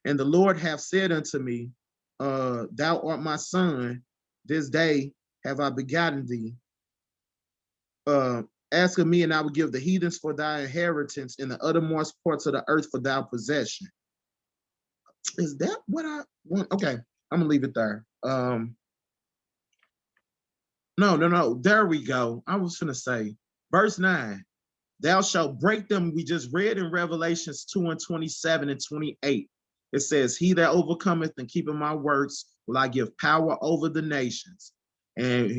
and the Lord hath said unto me, thou art my son. This day have I begotten thee. Ask of me, and I will give the heathens for thy inheritance, in the uttermost parts of the earth for thy possession. Is that what I want? Okay, I'm gonna leave it there. No. There we go. I was gonna say, verse 9. Thou shalt break them. We just read in Revelations 2 and 27 and 28. It says, he that overcometh and keepeth my words will I give power over the nations. And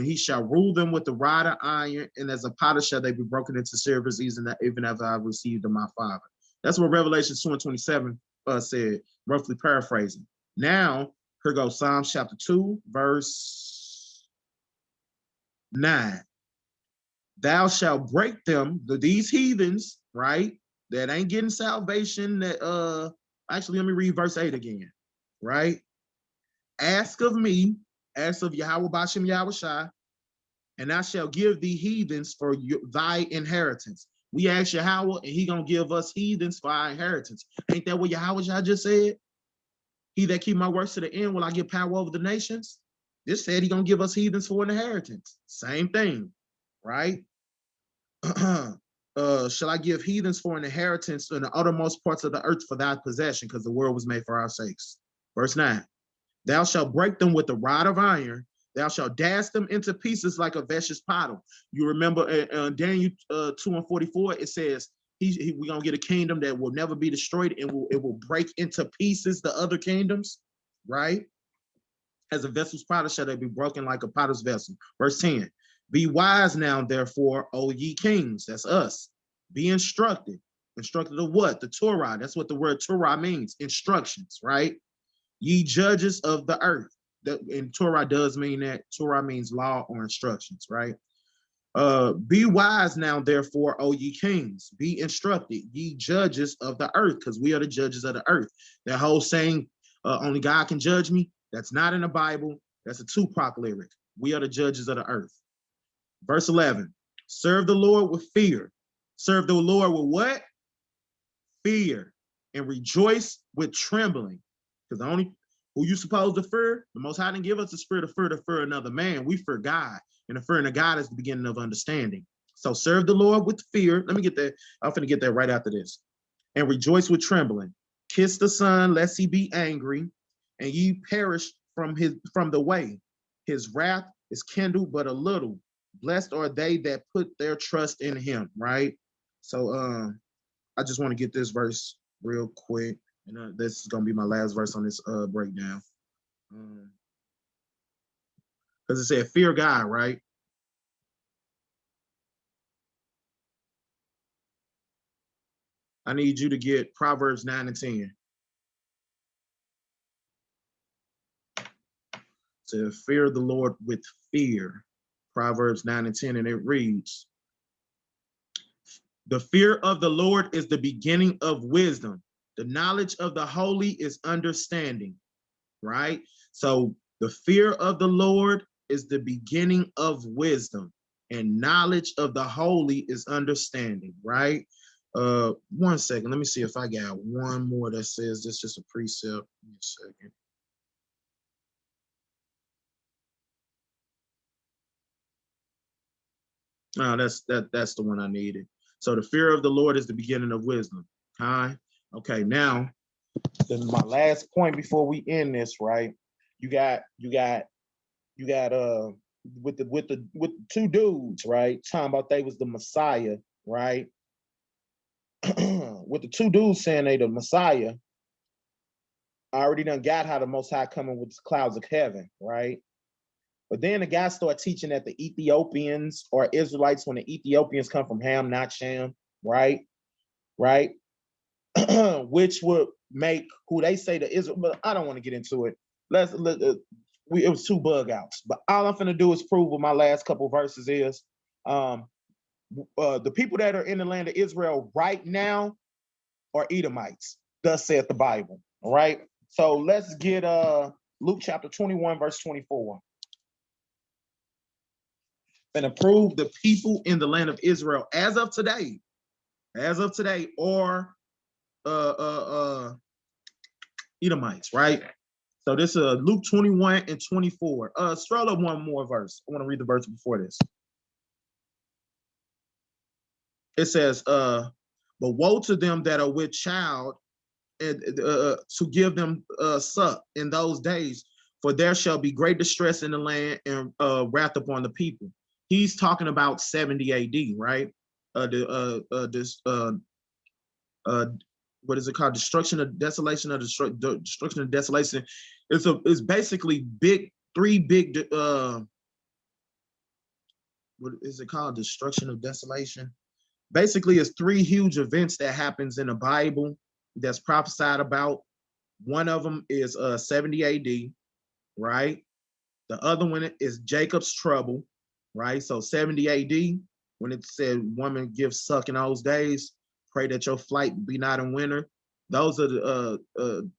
he shall rule them with the rod of iron, and as a potter shall they be broken into shivers, even as I received of my Father. That's what Revelation 2 and 27 said, roughly paraphrasing. Now, here goes Psalms chapter 2, verse 9. Thou shalt break them, these heathens, right? That ain't getting salvation. That actually, let me read verse 8 again, right? Ask of me, ask of Yahweh Bashem Yahushai, and I shall give thee heathens for thy inheritance. We ask Yahweh, and he gonna give us heathens for our inheritance. Ain't that what Yahushai just said? He that keep my works to the end, will I give power over the nations? This said he gonna give us heathens for an inheritance. Same thing, right? Shall I give heathens for an inheritance in the uttermost parts of the earth for thy possession, because the world was made for our sakes. Verse 9. Thou shalt break them with the rod of iron. Thou shalt dash them into pieces like a vessel pottle. You remember Daniel 2 and 44, it says, we're going to get a kingdom that will never be destroyed, and it will break into pieces the other kingdoms, right? As a vessel's pottle shall they be broken like a potter's vessel. Verse 10. Be wise now, therefore, O ye kings. That's us. Be instructed. Instructed of what? The Torah. That's what the word Torah means. Instructions, right? Ye judges of the earth. And Torah does mean that. Torah means law or instructions, right? Be wise now, therefore, O ye kings. Be instructed, ye judges of the earth, because we are the judges of the earth. That whole saying, only God can judge me, that's not in the Bible. That's a Tupac lyric. We are the judges of the earth. Verse 11, serve the Lord with fear. Serve the Lord with what? Fear. And rejoice with trembling. Because the only who you supposed to fear, the Most High didn't give us the spirit of fear to fear another man. We fear God. And the fear of God is the beginning of understanding. So serve the Lord with fear. Let me get that. I'm going to get that right after this. And rejoice with trembling. Kiss the Son, lest he be angry, and ye perish from the way. His wrath is kindled but a little. Blessed are they that put their trust in him, right? So I just want to get this verse real quick. And this is going to be my last verse on this breakdown. Because it said, fear God, right? I need you to get Proverbs 9 and 10. To fear the Lord with fear. Proverbs 9 and 10, and it reads, the fear of the Lord is the beginning of wisdom. The knowledge of the holy is understanding, right? So the fear of the Lord is the beginning of wisdom, and knowledge of the holy is understanding, right? 1 second, let me see if I got one more that says this, just a precept. Give me a second. No, that's the one I needed. So the fear of the Lord is the beginning of wisdom. Hi. Okay, now then my last point before we end this, right? You got with the two dudes, right? Talking about they was the Messiah, right? With the two dudes saying they the Messiah, I already done got how the Most High coming with the clouds of heaven, right? But then the guy started teaching that the Ethiopians are Israelites when the Ethiopians come from Ham, not Shem, right? Right? Which would make who they say the Israel, but I don't want to get into it. It was two bug outs. But all I'm gonna do is prove what my last couple verses is. The people that are in the land of Israel right now are Edomites, thus saith the Bible. All right. So let's get Luke chapter 21, verse 24. And approve the people in the land of Israel as of today, or Edomites, right? So this is Luke 21 and 24. Scroll up one more verse. I want to read the verse before this. It says, but woe to them that are with child and to give them suck in those days, For there shall be great distress in the land and wrath upon the people. He's talking about 70 AD, right? This what is it called? Destruction of desolation, or destruction of desolation. It's basically three big what is it called? Destruction of desolation. Basically, it's three huge events that happens in the Bible that's prophesied about. One of them is 70 AD, right? The other one is Jacob's trouble, right? So 70 AD, when it said woman gives suck in those days, pray that your flight be not in winter. Those are the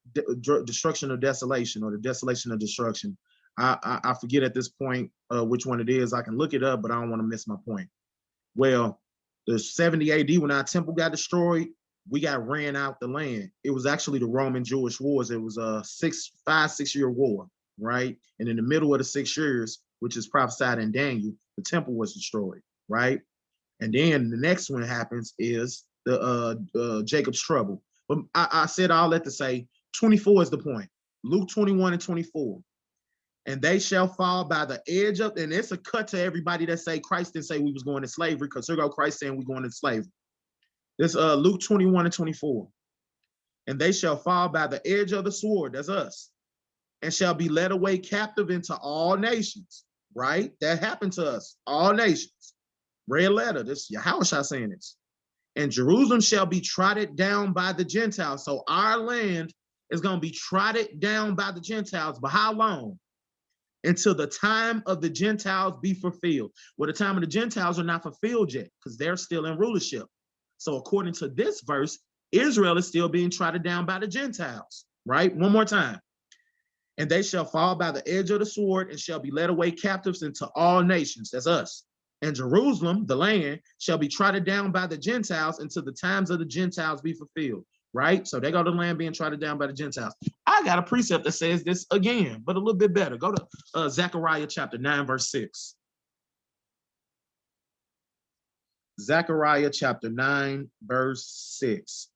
destruction of desolation, or the desolation of destruction. I forget at this point which one it is. I can look it up, but I don't want to miss my point. Well, the 70 AD, when our temple got destroyed, we got ran out the land. It was actually the Roman Jewish wars. It was a 6 year war, right? And in the middle of the 6 years, which is prophesied in Daniel, the temple was destroyed, right? And then the next one happens is the Jacob's trouble. But I said all that to say 24 is the point. Luke 21 and 24. And they shall fall by the edge of, and it's a cut to everybody that say Christ didn't say we was going to slavery, because here go Christ saying we going to slavery. This Luke 21 and 24. And they shall fall by the edge of the sword, that's us, and shall be led away captive into all nations, right? That happened to us, all nations. Red letter, this Yahushua saying this. And Jerusalem shall be trodden down by the Gentiles. So our land is going to be trodden down by the Gentiles, but how long? Until the time of the Gentiles be fulfilled. Well, the time of the Gentiles are not fulfilled yet, because they're still in rulership. So according to this verse, Israel is still being trodden down by the Gentiles, right? One more time. And they shall fall by the edge of the sword and shall be led away captives into all nations. That's us. And Jerusalem, the land, shall be trodden down by the Gentiles until the times of the Gentiles be fulfilled, right? So they go to the land being trodden down by the Gentiles. I got a precept that says this again, but a little bit better. Go to Zechariah chapter 9, verse 6. Zechariah chapter 9, verse 6.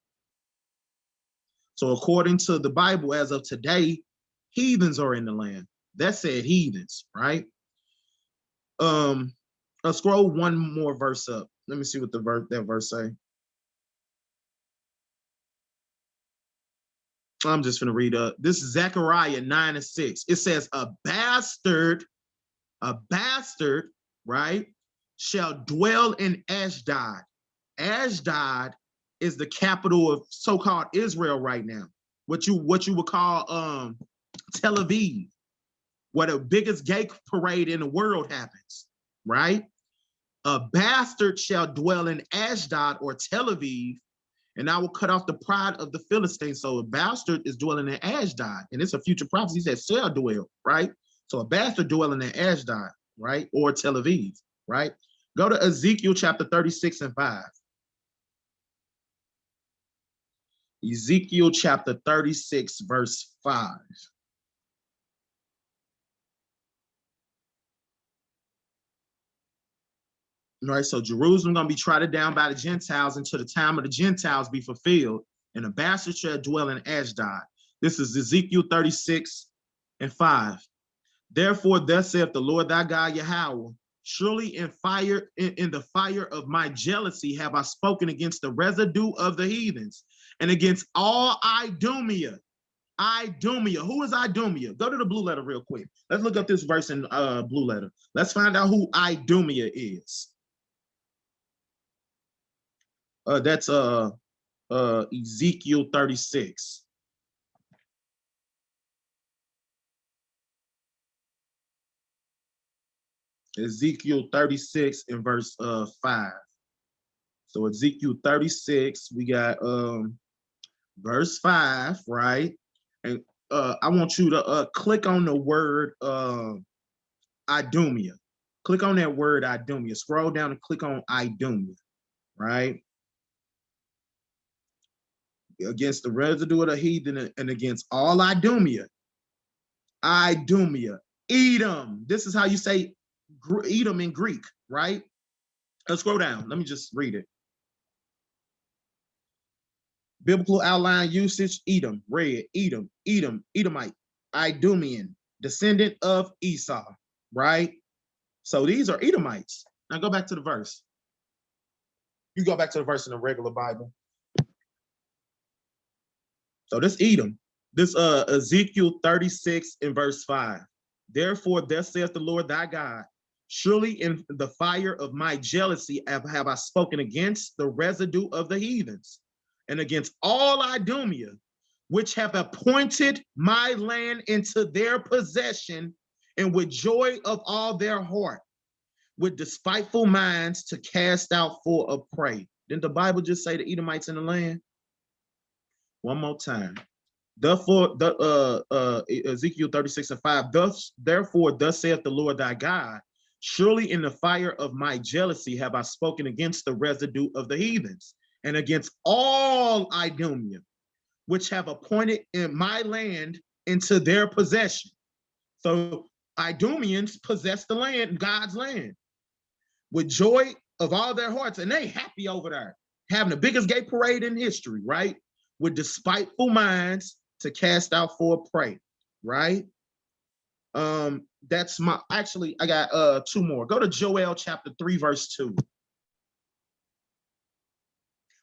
So according to the Bible, as of today, heathens are in the land. That said heathens, right? Scroll one more verse up. Let me see what that verse say. I'm just gonna read this is Zechariah 9 and 6. It says a bastard, right, shall dwell in Ashdod. Ashdod is the capital of so-called Israel right now. What you would call Tel Aviv, where the biggest gay parade in the world happens, right? A bastard shall dwell in Ashdod or Tel Aviv, and I will cut off the pride of the Philistines. So a bastard is dwelling in Ashdod, and it's a future prophecy that shall dwell, right? So a bastard dwelling in Ashdod, right? Or Tel Aviv, right? Go to Ezekiel chapter 36 and 5. Ezekiel chapter 36, verse 5. All right, so Jerusalem gonna be trodden down by the Gentiles until the time of the Gentiles be fulfilled, and the bastard shall dwell in Ashdod. This is Ezekiel 36 and 5. Therefore, thus saith the Lord thy God Yahweh, surely in the fire of my jealousy have I spoken against the residue of the heathens, and against all Idumea. Idumea. Who is Idumea? Go to the blue letter real quick. Let's look up this verse in blue letter. Let's find out who Idumea is. That's Ezekiel 36. Ezekiel 36 in verse 5. So Ezekiel 36, we got verse 5, right? And I want you to click on the word Idumea. Click on that word Idumea. Scroll down and click on Idumea, right? Against the residue of the heathen and against all Idumea. Idumea. Edom. This is how you say Edom in Greek, right? Let's scroll down. Let me just read it. Biblical outline usage, Edom, red, Edom, Edomite, Idumean, descendant of Esau, right? So these are Edomites. Now go back to the verse. You go back to the verse in the regular Bible. So this Edom, this Ezekiel 36 in verse 5. Therefore, thus saith the Lord thy God, surely in the fire of my jealousy have I spoken against the residue of the heathens, and against all Idumea, which have appointed my land into their possession, and with joy of all their heart, with despiteful minds to cast out full of prey. Didn't the Bible just say the Edomites in the land? One more time. Therefore, Ezekiel 36 and 5, therefore, thus saith the Lord thy God, surely in the fire of my jealousy have I spoken against the residue of the heathens, and against all Idumea, which have appointed in my land into their possession. So Idumeans possess the land, God's land, with joy of all their hearts, and they happy over there, having the biggest gay parade in history, right? With despiteful minds to cast out for prey, right? That's my, actually, I got two more. Go to Joel chapter 3, verse 2.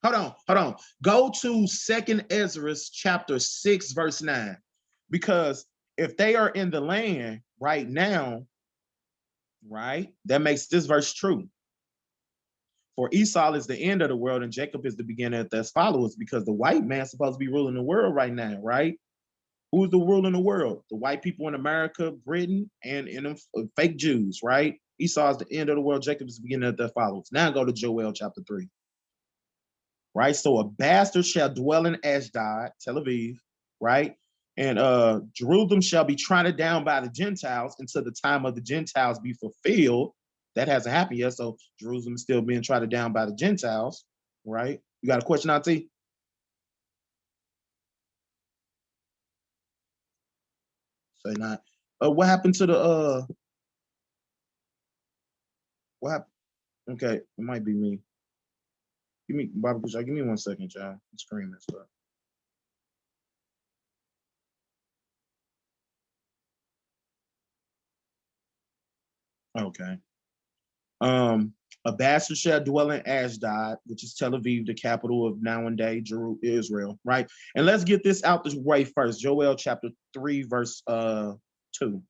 Hold on. Go to 2nd Ezra chapter 6, verse 9. Because if they are in the land right now, right, that makes this verse true. For Esau is the end of the world and Jacob is the beginning of his followers, because the white man's supposed to be ruling the world right now, right? Who's the ruling the world? The white people in America, Britain, and them fake Jews, right? Esau is the end of the world. Jacob is the beginning of their followers. Now go to Joel chapter 3, right? So a bastard shall dwell in Ashdod, Tel Aviv, right? And Jerusalem shall be trodden down by the Gentiles until the time of the Gentiles be fulfilled. That hasn't happened yet, so Jerusalem is still being trodden down by the Gentiles, right? You got a question, Auntie? Say not. What happened to the what happened? Okay, it might be me. Give me Bobby Kushai, give me 1 second, y'all. I'm screaming stuff. Okay. A bastard shall dwell in Ashdod, which is Tel Aviv, the capital of nowadays Israel, right? And let's get this out the way first. Joel chapter 3, verse 2.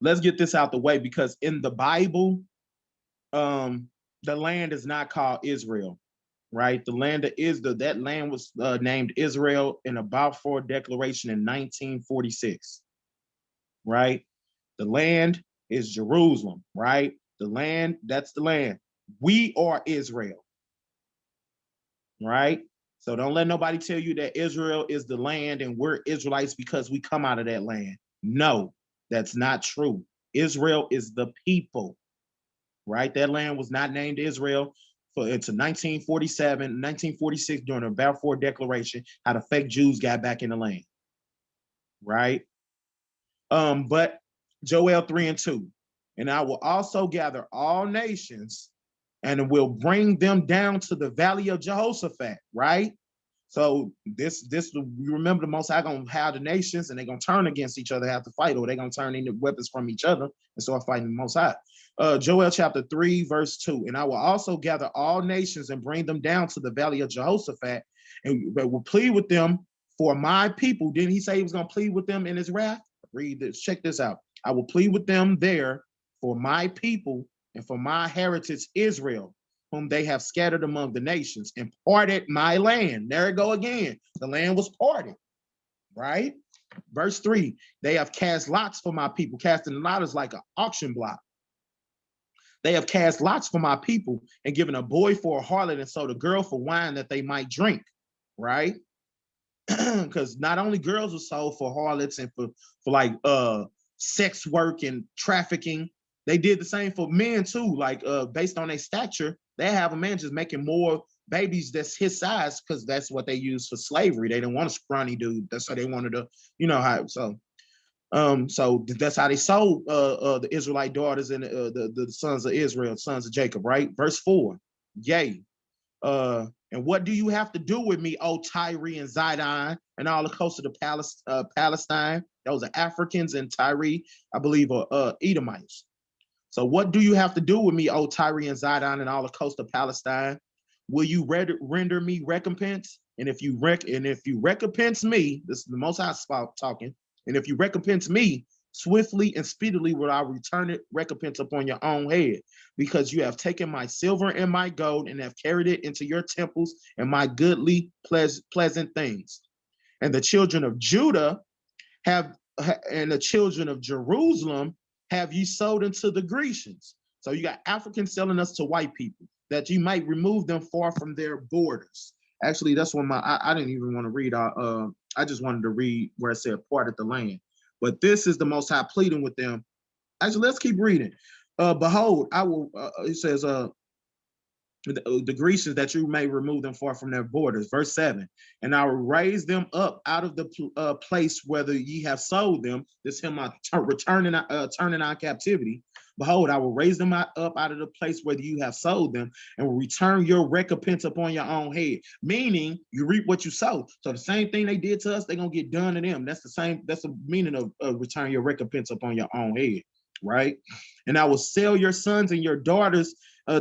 Let's get this out the way, because in the Bible, the land is not called Israel, right? The land that land was named Israel in a Balfour Declaration in 1946, right? The land is Jerusalem, right? The land, that's the land. We are Israel, right? So don't let nobody tell you that Israel is the land and we're Israelites because we come out of that land. No, that's not true. Israel is the people, right? That land was not named Israel until 1947, 1946 during the Balfour Declaration, how the fake Jews got back in the land, right? But Joel 3 and 2, and I will also gather all nations and will bring them down to the valley of Jehoshaphat, right? So this you remember the Most High gonna have the nations and they're gonna turn against each other, have to fight, or they're gonna turn into weapons from each other and start fighting the Most High. Joel chapter 3, verse 2, and I will also gather all nations and bring them down to the valley of Jehoshaphat, and will plead with them for my people. Didn't he say he was gonna plead with them in his wrath? Read this, check this out. I will plead with them there for my people and for my heritage Israel, whom they have scattered among the nations, and parted my land. There it go again. The land was parted, right? Verse 3, they have cast lots for my people. Casting lot is like an auction block. They have cast lots for my people and given a boy for a harlot and sold a girl for wine that they might drink, right? Because not only girls were sold for harlots and for like sex work and trafficking, they did the same for men too. Like based on their stature, they have a man just making more babies that's his size, because that's what they use for slavery. They didn't want a scrawny dude. That's how they wanted to, you know how. So So that's how they sold the Israelite daughters and the sons of Israel, sons of Jacob, right? Verse 4. Yea. And what do you have to do with me, O Tyre and Zidon, and all the coast of the Palestine? Those are Africans, and Tyre, I believe, are Edomites. So what do you have to do with me, O Tyre and Zidon, and all the coast of Palestine? Will you render me recompense? And if you recompense me, this is the Most High talking. And if you recompense me, swiftly and speedily will I return it recompense upon your own head, because you have taken my silver and my gold and have carried it into your temples and my goodly pleasant things. And the children of Judah have and the children of Jerusalem have ye sold into the Grecians. So you got Africans selling us to white people, that you might remove them far from their borders. Actually, that's when I didn't even want to read. I just wanted to read where it said part of the land. But this is the Most High pleading with them. Actually, let's keep reading. Behold, I will. It says, the Grecians, that you may remove them far from their borders. Verse 7. And I will raise them up out of the place whether ye have sold them. This him turning on captivity. Behold, I will raise them up out of the place whether you have sold them, and will return your recompense upon your own head. Meaning, you reap what you sow. So the same thing they did to us, they're gonna get done to them. That's the meaning of return your recompense upon your own head, right? And I will sell your sons and your daughters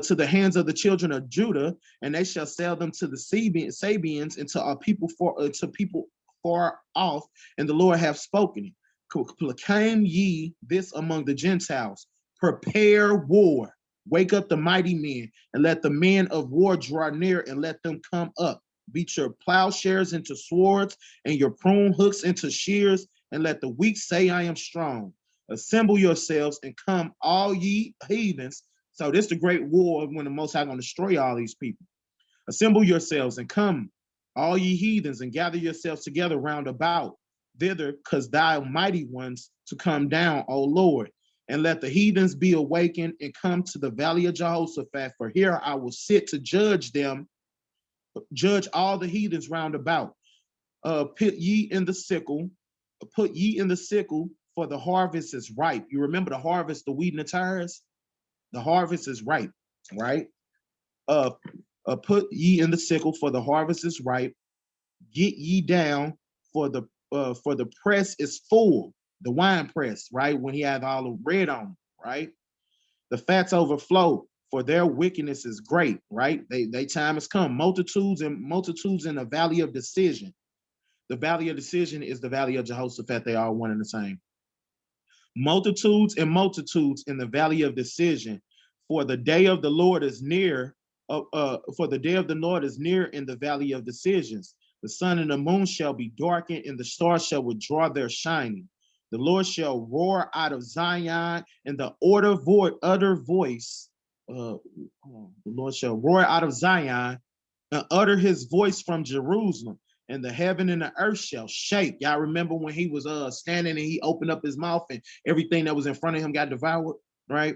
to the hands of the children of Judah, and they shall sell them to the Sabians and to our people to people far off. And the Lord hath spoken it. Proclaim ye this among the Gentiles: prepare war, wake up the mighty men, and let the men of war draw near, and let them come up. Beat your plowshares into swords, and your prune hooks into shears, and let the weak say, I am strong. Assemble yourselves and come, all ye heathens. So this is the great war when the Most High going to destroy all these people. Assemble yourselves and come, all ye heathens, and gather yourselves together round about thither, because thou mighty ones to come down, O Lord. And let the heathens be awakened and come to the valley of Jehoshaphat, for here I will sit to judge them, judge all the heathens round about. Put ye in the sickle, for the harvest is ripe. You remember the harvest, the wheat and the tares? The harvest is ripe, right? Put ye in the sickle, for the harvest is ripe. Get ye down, for the press is full, the wine press, right? When he had all the bread on, right? The fats overflow, for their wickedness is great, right? They time has come. Multitudes in the valley of decision. The valley of decision is the valley of Jehoshaphat. They are one and the same. Multitudes and multitudes in the valley of decision. For the day of the Lord is near. For the day of the Lord is near in the valley of decisions. The sun and the moon shall be darkened, and the stars shall withdraw their shining. The Lord shall roar out of Zion, and the utter voice. The Lord shall roar out of Zion, and utter his voice from Jerusalem. And the heaven and the earth shall shake. Y'all remember when he was standing and he opened up his mouth and everything that was in front of him got devoured, right?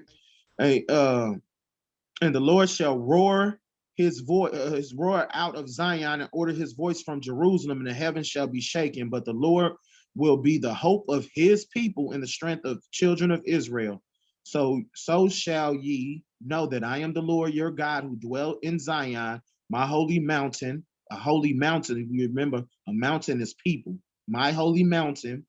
And the Lord shall roar his roar out of Zion, and order his voice from Jerusalem, and the heavens shall be shaken. But the Lord will be the hope of his people and the strength of the children of Israel. So shall ye know that I am the Lord your God, who dwell in Zion, my holy mountain. A holy mountain, if you remember, a mountain is people. My holy mountain.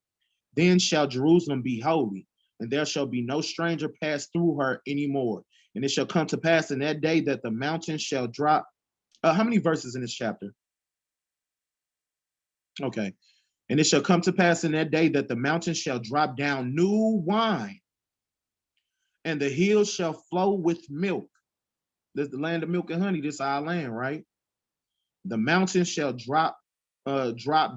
Then shall Jerusalem be holy, and there shall be no stranger pass through her anymore. And it shall come to pass in that day that the mountain shall drop. How many verses in this chapter? Okay. And it shall come to pass in that day that the mountain shall drop down new wine, and the hills shall flow with milk. This is the land of milk and honey. This is our land, right? The mountain shall drop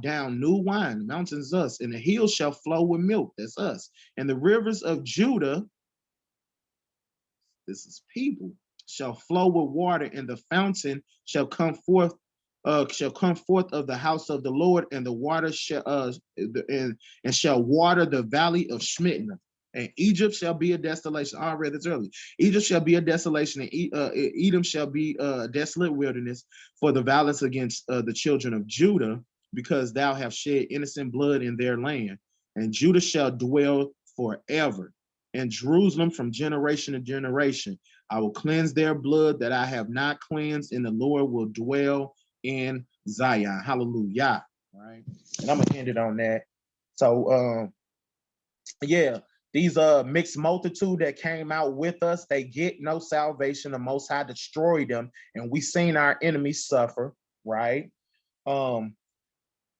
down new wine. The mountain's us, and the hills shall flow with milk. That's us. And the rivers of Judah, this is people, shall flow with water, and the fountain shall come forth of the house of the Lord, and the water shall and shall water the valley of Shmitna. And Egypt shall be a desolation. I read this earlier. Egypt shall be a desolation, and Edom shall be a desolate wilderness for the violence against the children of Judah, because thou hast shed innocent blood in their land. and Judah shall dwell forever, and Jerusalem from generation to generation. I will cleanse their blood that I have not cleansed, and the Lord will dwell in Zion. Hallelujah. All right. And I'm gonna end it on that. So yeah, these mixed multitude that came out with us, they get no salvation. The Most High destroyed them, and we seen our enemies suffer, right? Um,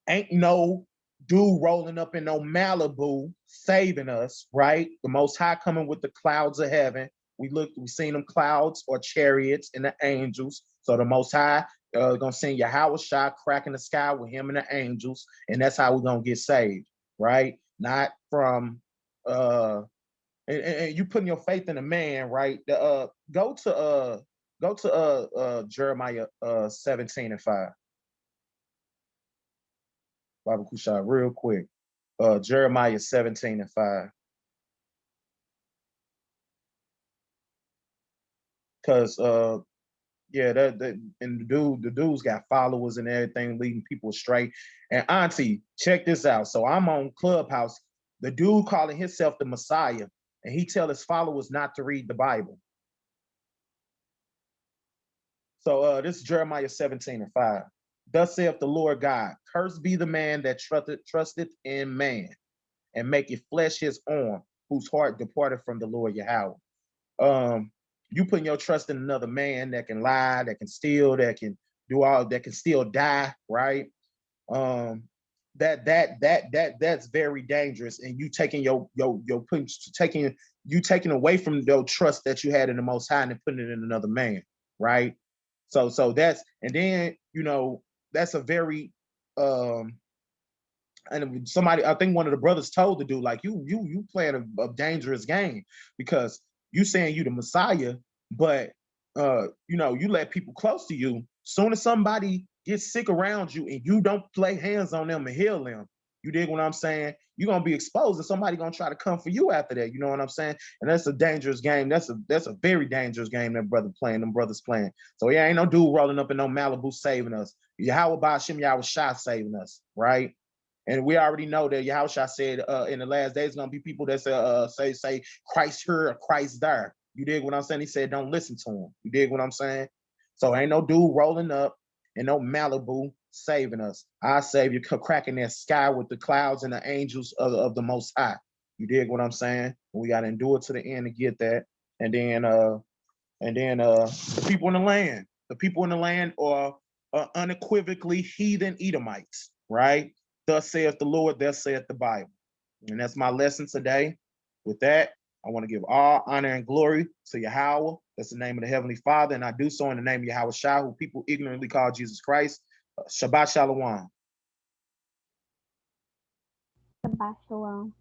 ain't no dude rolling up in no Malibu saving us, right? The Most High coming with the clouds of heaven. We seen them clouds or chariots and the angels. So the Most High gonna send Yahweh Shah cracking the sky with him and the angels, and that's how we're gonna get saved, right? Not from and you putting your faith in a man, right? Go to Jeremiah 17:5. Baba Kushai, real quick. Jeremiah 17:5. Cause yeah, and the dude's got followers and everything, leading people astray. And auntie, check this out. So I'm on Clubhouse. The dude calling himself the Messiah, and he tell his followers not to read the Bible. So this is Jeremiah 17:5. Thus saith the Lord God, cursed be the man that trusteth in man, and maketh flesh his arm, whose heart departed from the Lord Yahweh. You putting your trust in another man that can lie, that can steal, that can do all, that can still die, right? That's very dangerous, and you taking taking away from your trust that you had in the Most High and putting it in another man, right? So that's, and then that's a very and somebody, I think one of the brothers told the dude, like, you playing a dangerous game, because you saying you the Messiah, but you let people close to you. Soon as somebody gets sick around you and you don't lay hands on them and heal them, you dig what I'm saying? You're gonna be exposed, and somebody gonna try to come for you after that. You know what I'm saying? And that's a dangerous game. That's a very dangerous game that them brothers playing. So yeah, ain't no dude rolling up in no Malibu saving us. Yahweh Ba'ashem Yahweh Shah saving us, right? And we already know that Yahushua said in the last days, going to be people that say Christ here or Christ there. You dig what I'm saying? He said, don't listen to him. You dig what I'm saying? So ain't no dude rolling up and no Malibu saving us. Our Savior cracking that sky with the clouds and the angels of the Most High. You dig what I'm saying? We got to endure to the end to get that. And then the people in the land are unequivocally heathen Edomites, right? Thus saith the Lord, thus saith the Bible. And that's my lesson today. With that, I want to give all honor and glory to Yahweh. That's the name of the Heavenly Father. And I do so in the name of Yahweh Shah, who people ignorantly call Jesus Christ. Shabbat Shalom. Shabbat shalom.